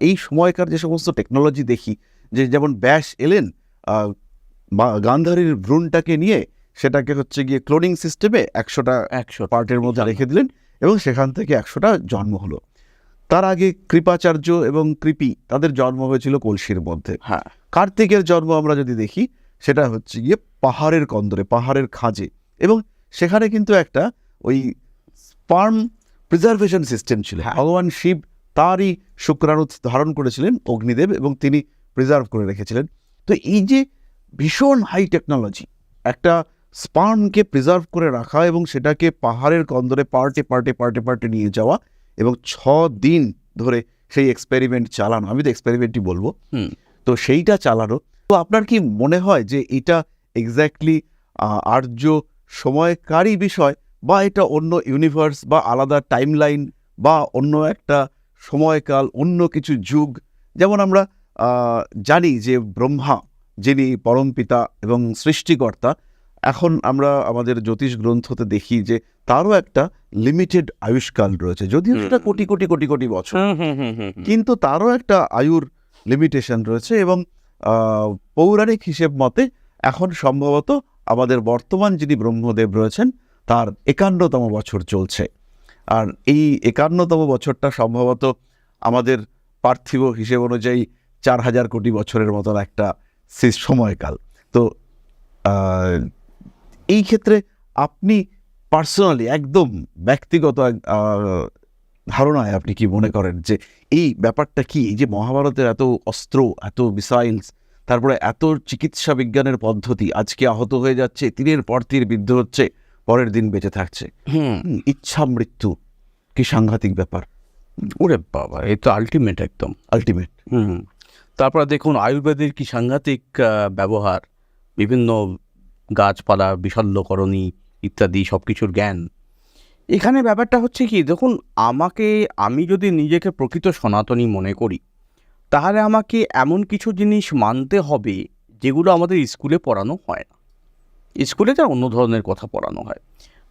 এই সময়কার যে সমস্ত টেকনোলজি দেখি, যে যেমন ব্যাস এলেন বা গান্ধারীর ভ্রূণটাকে নিয়ে সেটাকে হচ্ছে গিয়ে ক্লোনিং সিস্টেমে 100টা পার্টের মধ্যে রেখে দিলেন এবং সেখান থেকে 100টা জন্ম হলো। তার আগে কৃপাচার্য এবং কৃপি তাদের জন্ম হয়েছিল কলসির মধ্যে। হ্যাঁ, কার্তিকের জন্ম আমরা যদি দেখি সেটা হচ্ছে গিয়ে পাহাড়ের কন্দরে, পাহাড়ের খাঁজে, এবং সেখানে কিন্তু একটা ওই স্পার্ম প্রিজার্ভেশন সিস্টেম ছিল। ভগবান শিব তারই শুক্রাণু ধারণ করেছিলেন অগ্নিদেব, এবং তিনি প্রিজার্ভ করে রেখেছিলেন। তো এই যে ভীষণ হাই টেকনোলজি, একটা স্পার্মকে প্রিজার্ভ করে রাখা এবং সেটাকে পাহাড়ের কন্দরে পার্টে পার্টে পার্টে পার্টে নিয়ে যাওয়া এবং 6 দিন ধরে সেই এক্সপেরিমেন্ট চালানো, আমি তো এক্সপেরিমেন্টই বলবো, তো সেইটা চালানো। তো আপনার কি মনে হয় যে এটা এক্স্যাক্টলি আর্য সময়কারী বিষয়, বা এটা অন্য ইউনিভার্স বা আলাদা টাইমলাইন বা অন্য একটা সময়কাল, অন্য কিছু যুগ? যেমন আমরা জানি যে ব্রহ্মা যিনি পরমপিতা এবং সৃষ্টিকর্তা, এখন আমরা আমাদের জ্যোতিষ গ্রন্থতে দেখি যে তারও একটা লিমিটেড আয়ুষ্কাল রয়েছে, যদিও সেটা কোটি কোটি কোটি কোটি বছর, কিন্তু তারও একটা আয়ুর লিমিটেশন রয়েছে। এবং পৌরাণিক হিসেব মতে এখন সম্ভবত আমাদের বর্তমান যিনি ব্রহ্মদেব রয়েছেন তার 51তম বছর চলছে। আর এই 51তম বছরটা সম্ভবত আমাদের পার্থিব হিসেব অনুযায়ী 4000 কোটি বছরের মতন একটা সময়কাল। তো এই ক্ষেত্রে আপনি পার্সোনালি একদম ব্যক্তিগত ধারণায় আপনি কি মনে করেন যে এই ব্যাপারটা কি, এই যে মহাভারতের এত অস্ত্র, এত মিসাইলস, তারপরে এত চিকিৎসা বিজ্ঞানের পদ্ধতি, আজকে আহত হয়ে যাচ্ছে, তীরের পর তীর বিদ্ধ হচ্ছে, পরের দিন বেঁচে থাকছে, ইচ্ছা মৃত্যু, কি সাংঘাতিক ব্যাপার! ওরে বাবা, এই তো আলটিমেট, একদম আলটিমেট। তারপরে দেখুন আয়ুর্বেদের কি সাংঘাতিক ব্যবহার, বিভিন্ন গাছপালা, বিশল্যকরণী ইত্যাদি সব কিছুর জ্ঞান। এখানে ব্যাপারটা হচ্ছে কি, দেখুন আমি যদি নিজেকে প্রকৃত সনাতনী মনে করি, তাহলে আমাকে এমন কিছু জিনিস মানতে হবে যেগুলো আমাদের স্কুলে পড়ানো হয় না। স্কুলে তার অন্য ধরনের কথা পড়ানো হয়।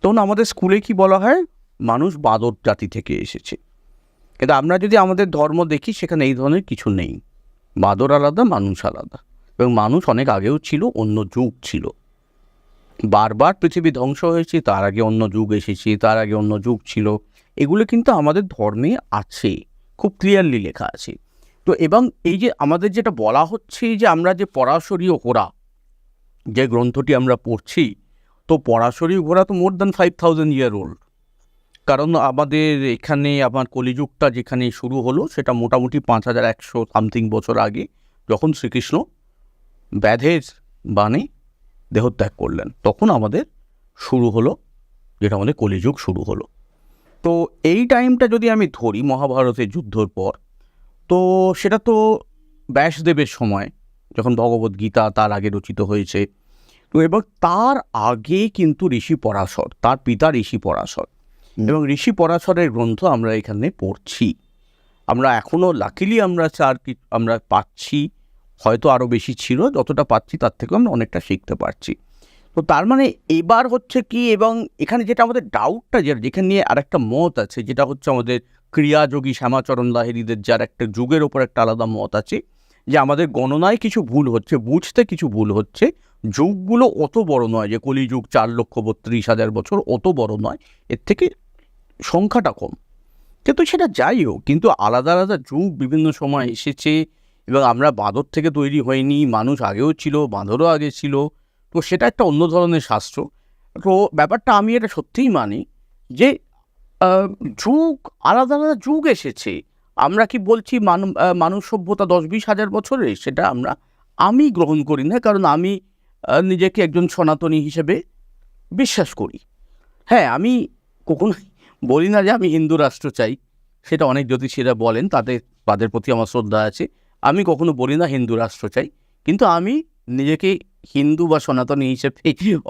তখন আমাদের স্কুলে কি বলা হয়, মানুষ বাঁদর জাতি থেকে এসেছে। কিন্তু আমরা যদি আমাদের ধর্ম দেখি, সেখানে এই ধরনের কিছু নেই। বাঁদর আলাদা, মানুষ আলাদা, এবং মানুষ অনেক আগেও ছিল, অন্য যুগ ছিল। বারবার পৃথিবী ধ্বংস হয়েছে, তার আগে অন্য যুগ এসেছে, তার আগে অন্য যুগ ছিল। এগুলো কিন্তু আমাদের ধর্মে আছে, খুব ক্লিয়ারলি লেখা আছে। তো এবং এই যে আমাদের যেটা বলা হচ্ছে যে আমরা যে পরাশরীয় ঘোড়া, যে গ্রন্থটি আমরা পড়ছি, তো পরাশরীয় ঘোড়া তো মোর দ্যান 5000 ইয়ার ওল্ড। কারণ আমাদের এখানে আমার কলিযুগটা যেখানে শুরু হলো, সেটা মোটামুটি 5100 সামথিং বছর আগে, যখন শ্রীকৃষ্ণ ব্যাধের বাণে দেহত্যাগ করলেন, তখন আমাদের শুরু হলো, যেটা আমাদের কলিযুগ শুরু হলো। তো এই টাইমটা যদি আমি ধরি মহাভারতের যুদ্ধর পর, তো সেটা তো ব্যাসদেবের সময়, যখন ভগবদ্গীতা তার আগে রচিত হয়েছে। তো এবং তার আগে কিন্তু ঋষি পরাশর, তার পিতা ঋষি পরাশর, এবং ঋষি পরাশরের গ্রন্থ আমরা এখানে পড়ছি। আমরা এখনও লাকিলি আমরা পাচ্ছি, হয়তো আরও বেশি ছিল, যতটা পাচ্ছি তার থেকেও আমরা অনেকটা শিখতে পারছি। তো তার মানে এবার হচ্ছে কি, এবং এখানে যেটা আমাদের ডাউটটা, যেখানে নিয়ে আরেকটা মত আছে, যেটা হচ্ছে আমাদের ক্রিয়াযোগী শ্যামাচরণ লাহিড়ীদের, যার একটা যুগের ওপর একটা আলাদা মত আছে, যে আমাদের গণনায় কিছু ভুল হচ্ছে, বুঝতে কিছু ভুল হচ্ছে। যুগগুলো অত বড় নয়, যে কলিযুগ 4,32,000 বছর, অত বড় নয়, এর থেকে সংখ্যাটা কম। কিন্তু সেটা যাই হোক, কিন্তু আলাদা আলাদা যুগ বিভিন্ন সময় এসেছে, এবং আমরা বাঁদর থেকে তৈরি হয়নি, মানুষ আগেও ছিল, বাঁদরও আগে ছিল। তো সেটা একটা অন্য ধরনের শাস্ত্র। তো ব্যাপারটা আমি এটা সত্যিই মানি যে যুগ, আলাদা আলাদা যুগ এসেছে, আমরা কি বলছি মানব সভ্যতা 10-20 হাজার বছরের, সেটা আমি গ্রহণ করি না, কারণ আমি নিজেকে একজন সনাতনী হিসেবে বিশ্বাস করি। হ্যাঁ, আমি কখনো বলি না যে আমি হিন্দু রাষ্ট্র চাই, সেটা অনেক জ্যোতিষীরা বলেন, তাদের প্রতি আমার শ্রদ্ধা আছে। আমি কখনো বলি না হিন্দু রাষ্ট্র চাই, কিন্তু আমি নিজেকে হিন্দু বা সনাতনী হিসেবে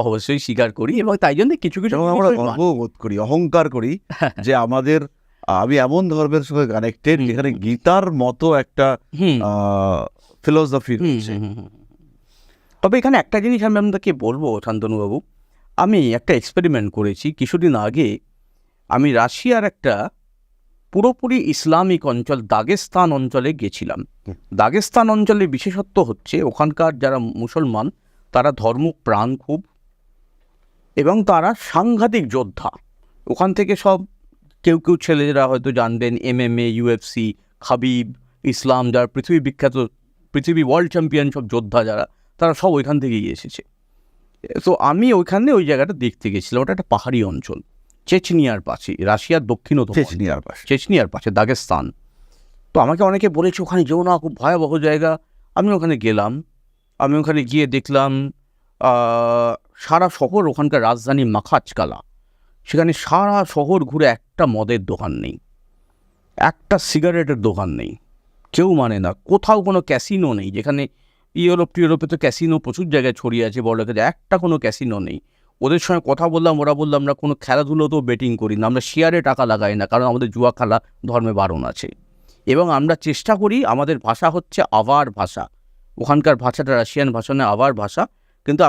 অবশ্যই স্বীকার করি, এবং তাই জন্য কিছু কিছু যেমন আমরা বিষয় মানি। গর্ববোধ করি, অহংকার করি যে আমাদের আমি এমন ধর্মের সঙ্গে কানেক্টেড যেখানে গীতার মতো একটা হুম ফিলোসফি হুম, রয়েছে। হুম, হুম, হুম। তবে এখানে একটা জিনিস আমি আপনাকে বলবো শান্তনুবাবু, আমি একটা এক্সপেরিমেন্ট করেছি কিছুদিন আগে। আমি রাশিয়ার একটা পুরোপুরি ইসলামিক অঞ্চল দাগেস্তান অঞ্চলে গেছিলাম। দাগেস্তান অঞ্চলের বিশেষত্ব হচ্ছে ওখানকার যারা মুসলমান তারা ধর্মপ্রাণ খুব, এবং তারা সাংঘাতিক যোদ্ধা। ওখান থেকে সব কেউ ছেলেরা হয়তো জানবেন, MMA, UFC, খাবিব, ইসলাম, যারা পৃথিবী ওয়ার্ল্ড চ্যাম্পিয়ন সব যোদ্ধা যারা, তারা সব ওইখান থেকেই এসেছে। তো আমি ওই জায়গাটা দেখতে গেছিলাম। ওটা একটা পাহাড়ি অঞ্চল, চেচনিয়ার পাশে, রাশিয়ার দক্ষিণতম অঞ্চল। চেচনিয়ার পাশে। চেচনিয়ার পাশে দাগেস্তান। তো আমাকে অনেকে বলেছে ওখানে যেও না, খুব ভয়াবহ জায়গা। আমি ওখানে গেলাম, আমি ওখানে গিয়ে দেখলাম সারা শহর, ওখানকার রাজধানী মাখাচকালা, সেখানে সারা শহর ঘুরে একটা মদের দোকান নেই, একটা সিগারেটের দোকান নেই, কেউ মানে না। কোথাও কোনো ক্যাসিনো নেই, যেখানে ইউরোপে তো ক্যাসিনো প্রচুর জায়গায় ছড়িয়ে আছে বড় লোকের, একটা কোনো ক্যাসিনো নেই। ওদের সঙ্গে কথা বললাম, ওরা বললো আমরা কোনো খেলাধুলোতেও বেটিং করি না, আমরা শেয়ারে টাকা লাগাই না, কারণ আমাদের জুয়া খেলা ধর্মে বারণ আছে। এবং আমরা চেষ্টা করি, আমাদের ভাষা হচ্ছে আভার ভাষা, ওখানকার ভাষাটা রাশিয়ান ভাষা নয়, আভার ভাষা। কিন্তু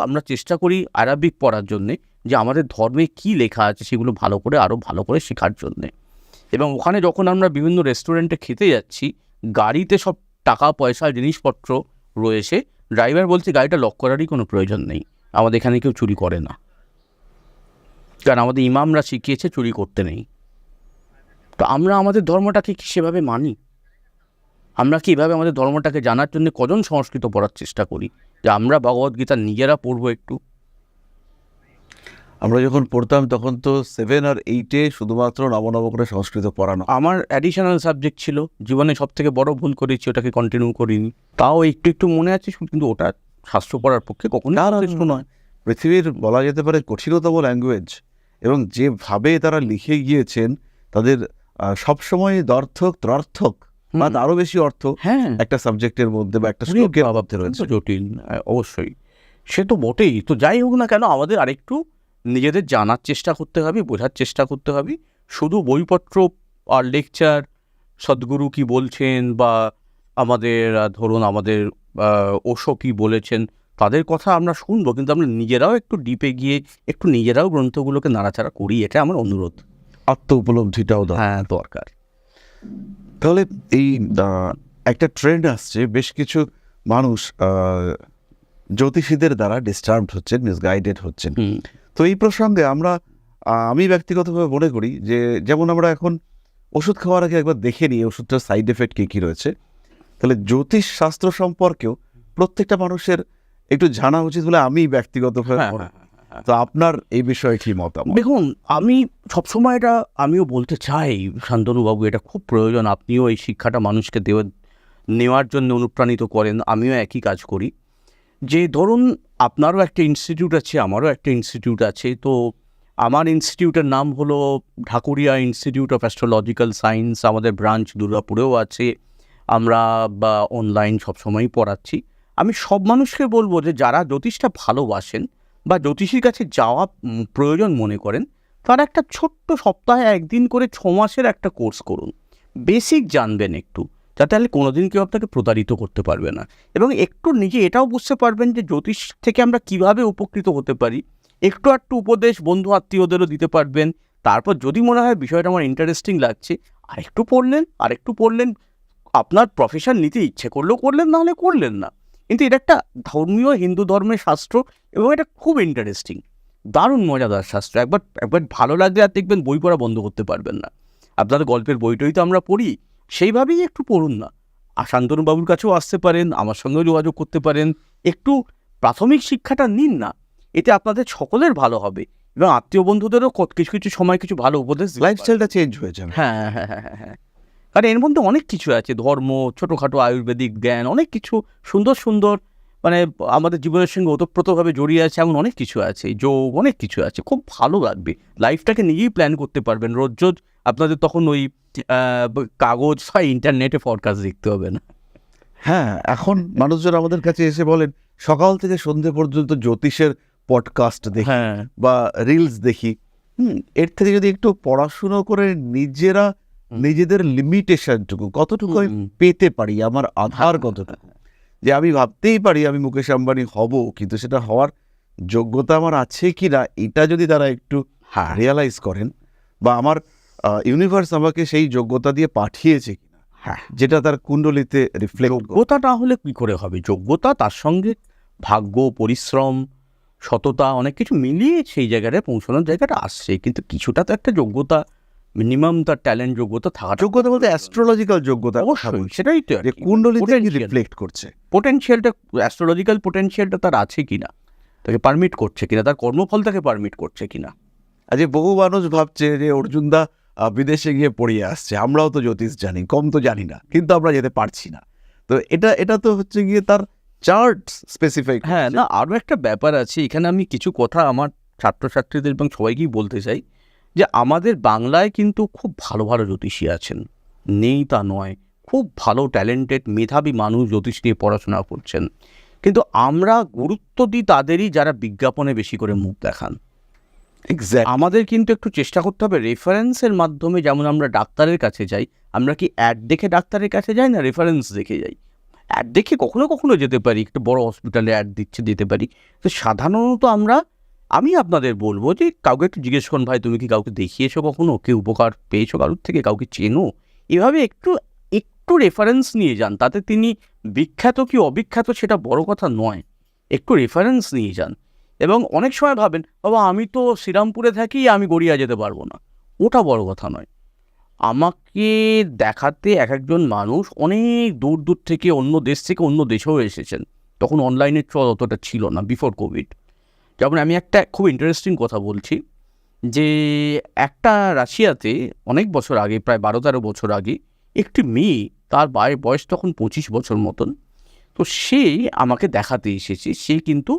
আমরা চেষ্টা করি আরবিক পড়ার জন্যে, যে আমাদের ধর্মে কি লেখা আছে সেগুলো আরও ভালো করে শেখার জন্যে। এবং ওখানে যখন আমরা বিভিন্ন রেস্টুরেন্টে খেতে যাচ্ছি, গাড়িতে সব টাকা পয়সা জিনিসপত্র রয়েছে, ড্রাইভার বলছে গাড়িটা লক করারই কোনো প্রয়োজন নেই, আমাদের এখানে কেউ চুরি করে না, কারণ আমাদের ইমামরা শিখিয়েছে চুরি করতে নেই। তো আমরা আমাদের ধর্মটাকে কি সেভাবে মানি? আমরা কি এভাবে আমাদের ধর্মটাকে জানার জন্য কজন সংস্কৃত পড়ার চেষ্টা করি, যে আমরা ভগবদ্গীতা নিজেরা পড়বো একটু? আমরা যখন পড়তাম তখন তো 7 আর 8-এ শুধুমাত্র নব করে সংস্কৃত পড়ানো। আমার অ্যাডিশনাল সাবজেক্ট ছিল, জীবনে সব থেকে বড় ভুল করেছি, ওটাকে কন্টিনিউ করিনি। তাও একটু মনে আছে, কিন্তু ওটা শাস্ত্র পড়ার পক্ষে কখনো যথেষ্ট নয়। পৃথিবীর বলা যেতে পারে কঠিনতম ল্যাঙ্গুয়েজ, এবং যেভাবে তারা লিখে গিয়েছেন, তাদের সবসময় ত্রর্থক বা আরো বেশি অর্থ হ্যাঁ, একটা সাবজেক্টের মধ্যে বা একটা শ্লোকের মধ্যে রয়েছে। জটিল, অবশ্যই, সে তো বটেই। তো যাই হোক না কেন, আমাদের আরেকটু নিজেদের জানার চেষ্টা করতে হবে, বোঝার চেষ্টা করতে হবে। শুধু বইপত্র আর লেকচার, সদ্গুরু কি বলছেন, বা ধরুন আমাদের ওশো কি বলেছেন, তাদের কথা আমরা শুনবো, কিন্তু আমরা নিজেরাও একটু ডিপে গিয়ে একটু নিজেরাও গ্রন্থগুলোকে নাড়াচাড়া করি, এটা আমার অনুরোধ। আত্ম উপলব্ধিটাও দরকার। তাহলে এই একটা ট্রেন্ড আসছে, বেশ কিছু মানুষ জ্যোতিষীদের দ্বারা ডিস্টার্বড হচ্ছেন, মিসগাইডেড হচ্ছেন। তো এই প্রসঙ্গে আমি ব্যক্তিগতভাবে মনে করি যে, যেমন আমরা এখন ওষুধ খাওয়ার আগে একবার দেখে নিই ওষুধটার সাইড এফেক্ট কী রয়েছে, তাহলে জ্যোতিষ শাস্ত্র সম্পর্কেও প্রত্যেকটা মানুষের একটু জানা উচিত বলে আমি ব্যক্তিগতভাবে মনে করি। তো আপনার এই বিষয়ে কি মতামত? দেখুন, আমি সবসময় আমিও বলতে চাই শান্তনুবাবু, এটা খুব প্রয়োজন। আপনিও এই শিক্ষাটা মানুষকে নেওয়ার জন্য অনুপ্রাণিত করেন, আমিও একই কাজ করি। যে ধরুন, আপনারও একটা ইনস্টিটিউট আছে, আমারও একটা ইনস্টিটিউট আছে। তো আমার ইনস্টিটিউটের নাম হলো Dhakuria institute of astrological science. আমাদের ব্রাঞ্চ দুর্গাপুরেও আছে। আমরা অনলাইন সবসময়ই পড়াচ্ছি। আমি সব মানুষকে বলবো যে যারা জ্যোতিষটা ভালোবাসেন বা জ্যোতিষীর কাছে যাওয়া প্রয়োজন মনে করেন, তারা একটা ছোট্ট সপ্তাহে 1 দিন করে 6 মাসের একটা কোর্স করুন। বেসিক জানবেন একটু, যাতে কোনোদিন কেউ আপনাকে প্রতারিত করতে পারবে না। এবং একটু নিজে এটাও বুঝতে পারবেন যে জ্যোতিষ থেকে আমরা কিভাবে উপকৃত হতে পারি। একটু উপদেশ বন্ধু আত্মীয়দেরও দিতে পারবেন। তারপর যদি মনে হয় বিষয়টা আমার ইন্টারেস্টিং লাগছে, আরেকটু পড়লেন। আপনার প্রফেশন নিতে ইচ্ছে করলেও করলেন, না হলে করলেন না। কিন্তু এটা একটা ধর্মীয় হিন্দু ধর্মের শাস্ত্র, এবং এটা খুব ইন্টারেস্টিং, দারুণ মজাদার শাস্ত্র। একবার ভালো লাগলে আর দেখবেন বই পড়া বন্ধ করতে পারবেন না। আপনাদের গল্পের বইটই তো আমরা পড়ি, সেইভাবেই একটু পড়ুন না। আর শান্তনুবাবুর কাছেও আসতে পারেন, আমার সঙ্গেও যোগাযোগ করতে পারেন। একটু প্রাথমিক শিক্ষাটা নিন না, এতে আপনাদের সকলের ভালো হবে, এবং আত্মীয় বন্ধুদেরও কিছু সময় কিছু ভালো উপদেশ। লাইফস্টাইলটা চেঞ্জ হয়ে যাবে। হ্যাঁ। আর এর মধ্যে অনেক কিছু আছে, ধর্ম, ছোটোখাটো আয়ুর্বেদিক জ্ঞান, অনেক কিছু সুন্দর সুন্দর, মানে আমাদের জীবনের সঙ্গে ওতপ্রোতভাবে জড়িয়ে আছে এমন অনেক কিছু আছে, যোগ, অনেক কিছু আছে, খুব ভালো লাগবে। লাইফটাকে নিজেই প্ল্যান করতে পারবেন, রোজ রোজ আপনাদের তখন ওই কাগজ বা ইন্টারনেটে ফরকাস্ট দেখতে হবে না। হ্যাঁ, এখন মানুষজন আমাদের কাছে এসে বলেন সকাল থেকে সন্ধ্যে পর্যন্ত জ্যোতিষের পডকাস্ট দেখি হ্যাঁ, বা রিলস দেখি। এর থেকে যদি একটু পড়াশুনো করে নিজেরা নিজেদের লিমিটেশনটুকু কতটুকু আমি হুম। পেতে পারি, আমার আধার কতটুকু, যে আমি ভাবতেই পারি আমি মুকেশ আম্বানি হব, কিন্তু সেটা হওয়ার যোগ্যতা আমার আছে কি না, এটা যদি তারা একটু হ্যাঁ, রিয়ালাইজ করেন, বা আমার ইউনিভার্স আমাকে সেই যোগ্যতা দিয়ে পাঠিয়েছে কিনা, হ্যাঁ। যেটা তার কুণ্ডলিতে রিফ্লেক্ট যোগ্যতা না হলে কি করে হবে? যোগ্যতা, তার সঙ্গে ভাগ্য, পরিশ্রম, সততা, অনেক কিছু মিলিয়ে সেই জায়গাটায় পৌঁছানোর জায়গাটা আসছে। কিন্তু কিছুটা তো একটা যোগ্যতা, মিনিমাম তার ট্যালেন্ট, যোগ্যতা থাকা। যোগ্যতা বলতে অ্যাস্ট্রোলজিক্যাল যোগ্যতা অবশ্যই, সেটাই তো আর যে কি। কুণ্ডলিতে কি রিফ্লেক্ট করছে। পোটেনশিয়ালটা, অ্যাস্ট্রোলজিক্যাল পোটেনশিয়ালটা তার আছে কিনা, তাকে পারমিট করছে কিনা, তার কর্মফল তাকে পারমিট করছে কিনা। আজকে বহু মানুষ ভাবছে যে অর্জুনদা বিদেশে গিয়ে পড়িয়ে আসছে, আমরাও তো জ্যোতিষ জানি, কম তো জানি না, কিন্তু আমরা যেতে পারছি না। তো এটা তো হচ্ছে গিয়ে তার চার্ট স্পেসিফাই। হ্যাঁ, না, আরও একটা ব্যাপার আছে এখানে, আমি কিছু কথা আমার ছাত্রছাত্রীদের এবং সবাইকেই বলতে চাই, যে আমাদের বাংলায় কিন্তু খুব ভালো ভালো জ্যোতিষী আছেন, নেই তা নয়, খুব ভালো ট্যালেন্টেড মেধাবী মানুষ জ্যোতিষ নিয়ে পড়াশোনা করছেন, কিন্তু আমরা গুরুত্ব দিই তাদেরই যারা বিজ্ঞাপনে বেশি করে মুখ দেখান। এক্স্যাক্ট। আমাদের কিন্তু একটু চেষ্টা করতে হবে রেফারেন্সের মাধ্যমে, যেমন আমরা ডাক্তারের কাছে যাই, আমরা কি অ্যাড দেখে ডাক্তারের কাছে যাই না রেফারেন্স দেখে যাই? অ্যাড দেখে কখনো কখনো যেতে পারি, একটু বড় হসপিটালে অ্যাড দিচ্ছে যেতে পারি, তো সাধারণত আমি আপনাদের বলবো যে কাউকে একটু জিজ্ঞেস করুন, ভাই তুমি কি কাউকে দেখিয়েছো কখনো, কেউ উপকার পেয়েছো কারোর থেকে, কাউকে চেনো, এভাবে একটু একটু রেফারেন্স নিয়ে যান। তাতে তিনি বিখ্যাত কি অবিখ্যাত সেটা বড় কথা নয়, একটু রেফারেন্স নিয়ে যান। এবং অনেক সময় ভাবেন, বাবা আমি তো শ্রীরামপুরে থাকি, আমি গড়িয়া যেতে পারবো না, ওটা বড় কথা নয়। আমাকে দেখাতে এক একজন মানুষ অনেক দূর দূর থেকে, অন্য দেশ থেকে, অন্য দেশেও এসেছেন। তখন অনলাইনের চল অতটা ছিল না, বিফোর কোভিড। যেমন আমি একটা খুব ইন্টারেস্টিং কথা বলছি, যে একটা রাশিয়াতে অনেক বছর আগে, প্রায় 12-13 বছর আগে, একটি মেয়ে, তার বয়স তখন 25 বছর মতন, তো সে আমাকে দেখাতে এসেছে। সে কিন্তু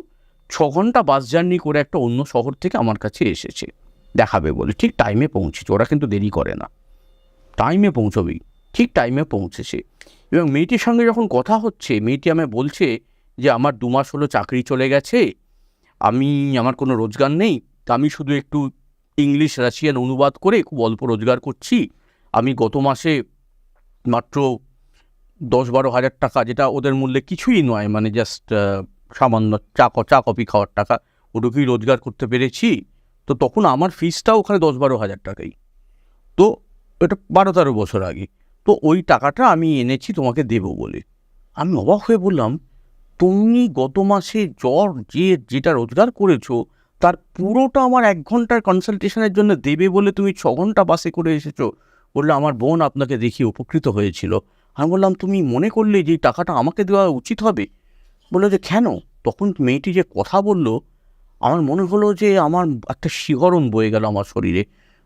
6 ঘন্টা বাস জার্নি করে একটা অন্য শহর থেকে আমার কাছে এসেছে দেখাবে বলে। ঠিক টাইমে পৌঁছেছে, ওরা কিন্তু দেরি করে না, টাইমে পৌঁছবেই, ঠিক টাইমে পৌঁছেছে। এবং মেয়েটির সঙ্গে যখন কথা হচ্ছে, মেয়েটি আমায় বলছে যে আমার 2 মাস হলো চাকরি চলে গেছে, আমার কোনো রোজগার নেই, তা আমি শুধু একটু ইংলিশ রাশিয়ান অনুবাদ করে খুব অল্প রোজগার করছি। আমি গত মাসে মাত্র 10-12 হাজার টাকা, যেটা ওদের মূল্যে কিছুই নয়, মানে জাস্ট সামান্য চা কফি খাওয়ার টাকা, ওটুকুই রোজগার করতে পেরেছি। তো তখন আমার ফিসটাও ওখানে 10-12 হাজার টাকাই। তো এটা 12-13 বছর আগে। তো ওই টাকাটা আমি এনেছি তোমাকে দেবো বলে। আমি অবাক হয়ে বললাম, তুমি গত মাসে যেটা রোজগার করেছো, তার পুরোটা আমার 1 ঘন্টার কনসালটেশনের জন্য দেবে বলে তুমি 6 ঘন্টা বাসে করে এসেছো। বললে আমার বোন আপনাকে দেখিয়ে উপকৃত হয়েছিল। আমি বললাম, তুমি মনে করলে যে এই টাকাটা আমাকে দেওয়া উচিত হবে? বললো যে কেন? তখন মেয়েটি যে কথা বলল, আমার মনে হলো যে আমার একটা শিহরণ বয়ে গেল আমার শরীরে।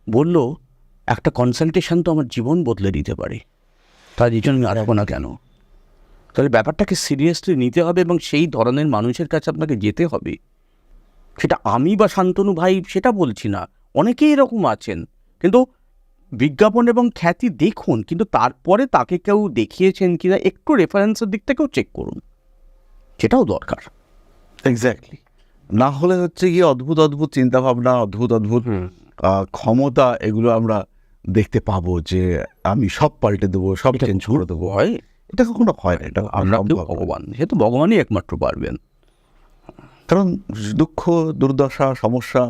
বলল, একটা কনসালটেশন তো আমার জীবন বদলে দিতে পারে, তার জন্য আমি আরাবো না কেন? তাহলে ব্যাপারটাকে সিরিয়াসলি নিতে হবে এবং সেই ধরনের মানুষের কাছে আপনাকে যেতে হবে। সেটা আমি বা শান্তনু ভাই সেটা বলছি না, অনেকেই এরকম আছেন। কিন্তু বিজ্ঞাপন এবং খ্যাতি দেখুন, কিন্তু তারপরে তাকে কেউ দেখিয়েছেন কিনা একটু রেফারেন্সের দিক থেকেও চেক করুন, সেটাও দরকার। এক্স্যাক্টলি। না হলে হচ্ছে গিয়ে অদ্ভুত অদ্ভুত চিন্তাভাবনা, অদ্ভুত অদ্ভুত ক্ষমতা, এগুলো আমরা দেখতে পাবো যে আমি সব পাল্টে দেবো, সব চেঞ্জ করে দেবো। হয় এটা কখনো হয় না, এটা আমরা কেউ সম্ভব না। ভগবান, সে তো ভগবানই একমাত্র পারবেন। কারণ দুঃখ, দুর্দশা, সমস্যা,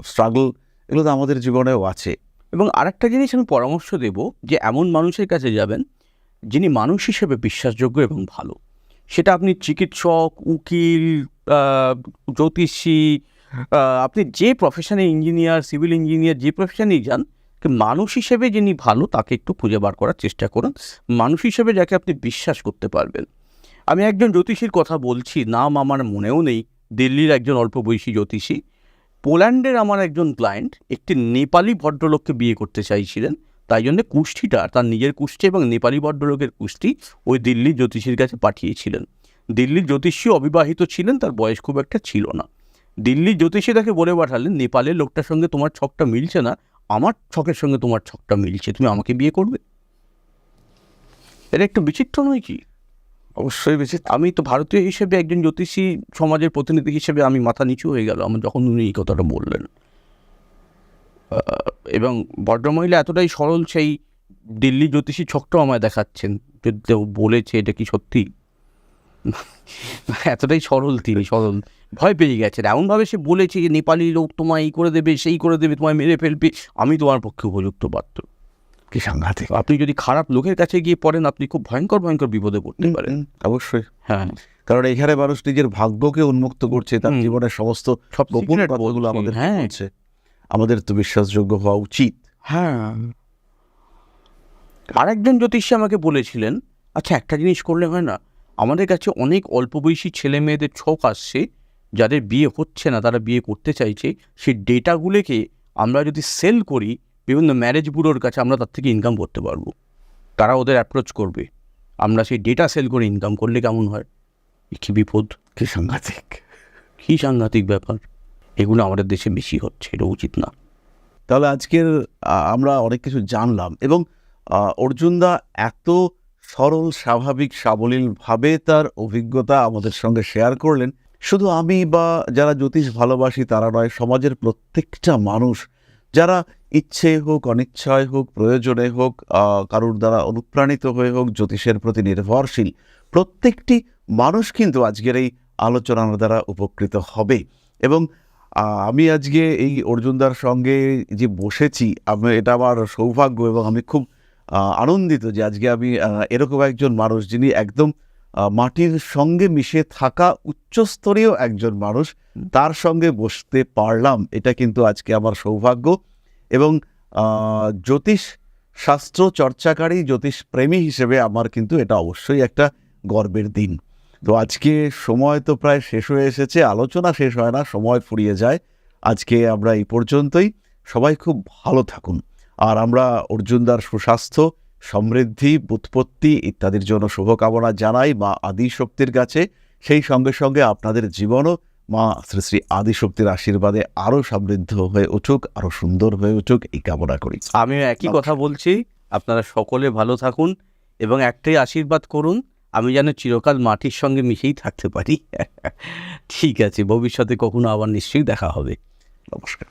স্ট্রাগল, এগুলো তো আমাদের জীবনেও আছে। এবং আরেকটা জিনিস আমি পরামর্শ দেব, যে এমন মানুষের কাছে যাবেন যিনি মানুষ হিসেবে বিশ্বাসযোগ্য এবং ভালো। সেটা আপনি চিকিৎসক, উকিল, জ্যোতিষী, আপনি যে প্রফেশনে, ইঞ্জিনিয়ার, সিভিল ইঞ্জিনিয়ার, যে প্রফেশনেই যান, মানুষ হিসেবে যিনি ভালো তাকে একটু খুঁজে বার করার চেষ্টা করুন। মানুষ হিসেবে যাকে আপনি বিশ্বাস করতে পারবেন। আমি একজন জ্যোতিষীর কথা বলছি, নাম আমার মনেও নেই, দিল্লির একজন অল্প বয়সী জ্যোতিষী। পোল্যান্ডের আমার একজন ক্লায়েন্ট একটি নেপালি ভদ্রলোককে বিয়ে করতে চাইছিলেন, তাই জন্য কুষ্ঠিটা, তার নিজের কুষ্ঠি এবং নেপালি ভদ্রলোকের কুষ্ঠি ওই দিল্লির জ্যোতিষীর কাছে পাঠিয়েছিলেন। দিল্লির জ্যোতিষী অবিবাহিত ছিলেন, তার বয়স খুব একটা ছিল না। দিল্লির জ্যোতিষী তাকে বলে পাঠালেন, নেপালের লোকটার সঙ্গে তোমার ছকটা মিলছে না, আমার ছকের সঙ্গে তোমার ছকটা মিলছে, তুমি আমাকে বিয়ে করবে। এটা একটু বিচিত্র নয় কি? অবশ্যই বেশি। আমি তো ভারতীয় হিসেবে, একজন জ্যোতিষী সমাজের প্রতিনিধি হিসেবে আমি মাথা নিচু হয়ে গেল আমার যখন উনি এই কথাটা বললেন। এবং ভদ্রমহিলা এতটাই সরল, সেই দিল্লি জ্যোতিষী ছকটাও আমায় দেখাচ্ছেন, যে বলেছে এটা কি সত্যি। এতটাই সরল তিনি, সরল, ভয় পেয়ে গেছেন। এমনভাবে সে বলেছে যে নেপালি লোক তোমায় এই করে দেবে, সেই করে দেবে, তোমায় মেরে ফেলবে, আমি তোমার পক্ষে উপযুক্ত পাত্র। কি সাংঘাতিক! আপনি যদি খারাপ লোকের কাছে গিয়ে পড়েন, আপনি খুব ভয়ঙ্কর ভয়ঙ্কর বিপদে পড়তে পারেন। অবশ্যই। হ্যাঁ, কারণ এখানে মানুষ নিজের ভাগ্যকে উন্মুক্ত করছে, তার জীবনের সমস্ত সব গোপন secret কথাগুলো বলছে, আমাদের হ্যাঁ। বলছে। আমাদের তো বিশ্বাসযোগ্য হওয়া উচিত। হ্যাঁ। আরেকজন জ্যোতিষী আমাকে বলেছিলেন, আচ্ছা একটা জিনিস করলে হয় না, আমাদের কাছে অনেক অল্প বয়সী ছেলে মেয়েদের ছক আসছে, যাদের বিয়ে হচ্ছে না, তারা বিয়ে করতে চাইছে, সেই ডেটাগুলোকে আমরা যদি সেল করি বিভিন্ন ম্যারেজ ব্যুরোর কাছে, আমরা তার থেকে ইনকাম করতে পারবো। তারা ওদের অ্যাপ্রোচ করবে, আমরা সেই ডেটা সেল করে ইনকাম করলে কেমন হয়? কী বিপদ, কি সাংঘাতিক! কী সাংঘাতিক ব্যাপার! এগুলো আমাদের দেশে বেশি হচ্ছে, এটা উচিত না। তাহলে আজকের আমরা অনেক কিছু জানলাম, এবং অর্জুনদা এত সরল, স্বাভাবিক, সাবলীলভাবে তার অভিজ্ঞতা আমাদের সঙ্গে শেয়ার করলেন। শুধু আমি বা যারা জ্যোতিষ ভালোবাসি তারা নয়, সমাজের প্রত্যেকটা মানুষ, যারা ইচ্ছে হোক, অনিচ্ছায় হোক, প্রয়োজনে হোক, কারুর দ্বারা অনুপ্রাণিত হয়ে হোক, জ্যোতিষের প্রতি নির্ভরশীল প্রত্যেকটি মানুষ কিন্তু আজকের এই আলোচনার দ্বারা উপকৃত হবে। এবং আমি আজকে এই অর্জুনদার সঙ্গে যে বসেছি, এটা আমার সৌভাগ্য, এবং আমি খুব আনন্দিত যে আজকে আমি এরকম একজন মানুষ, যিনি একদম মাটির সঙ্গে মিশে থাকা উচ্চস্তরীয় একজন মানুষ, তার সঙ্গে বসতে পারলাম। এটা কিন্তু আজকে আমার সৌভাগ্য, এবং জ্যোতিষ শাস্ত্র চর্চাকারী, জ্যোতিষ প্রেমী হিসেবে আমার কিন্তু এটা অবশ্যই একটা গর্বের দিন। তো আজকে সময় তো প্রায় শেষ হয়ে এসেছে, আলোচনা শেষ হয় না, সময় ফুরিয়ে যায়। আজকে আমরা এই পর্যন্তই। সবাই খুব ভালো থাকুন, আর আমরা অর্জুনদার সুস্বাস্থ্য, সমৃদ্ধি, বুৎপত্তি ইত্যাদির জন্য শুভকামনা জানাই মা আদিশক্তির কাছে। সেই সঙ্গে সঙ্গে আপনাদের জীবনও মা শ্রী শ্রী আদিশক্তির আশীর্বাদে আরও সমৃদ্ধ হয়ে উঠুক, আরও সুন্দর হয়ে উঠুক, এই কামনা করি। আমিও একই কথা বলছি, আপনারা সকলে ভালো থাকুন, এবং একটাই আশীর্বাদ করুন, আমি যেন চিরকাল মাটির সঙ্গে মিশেই থাকতে পারি। ঠিক আছে, ভবিষ্যতে কখনো আবার নিশ্চয়ই দেখা হবে। নমস্কার।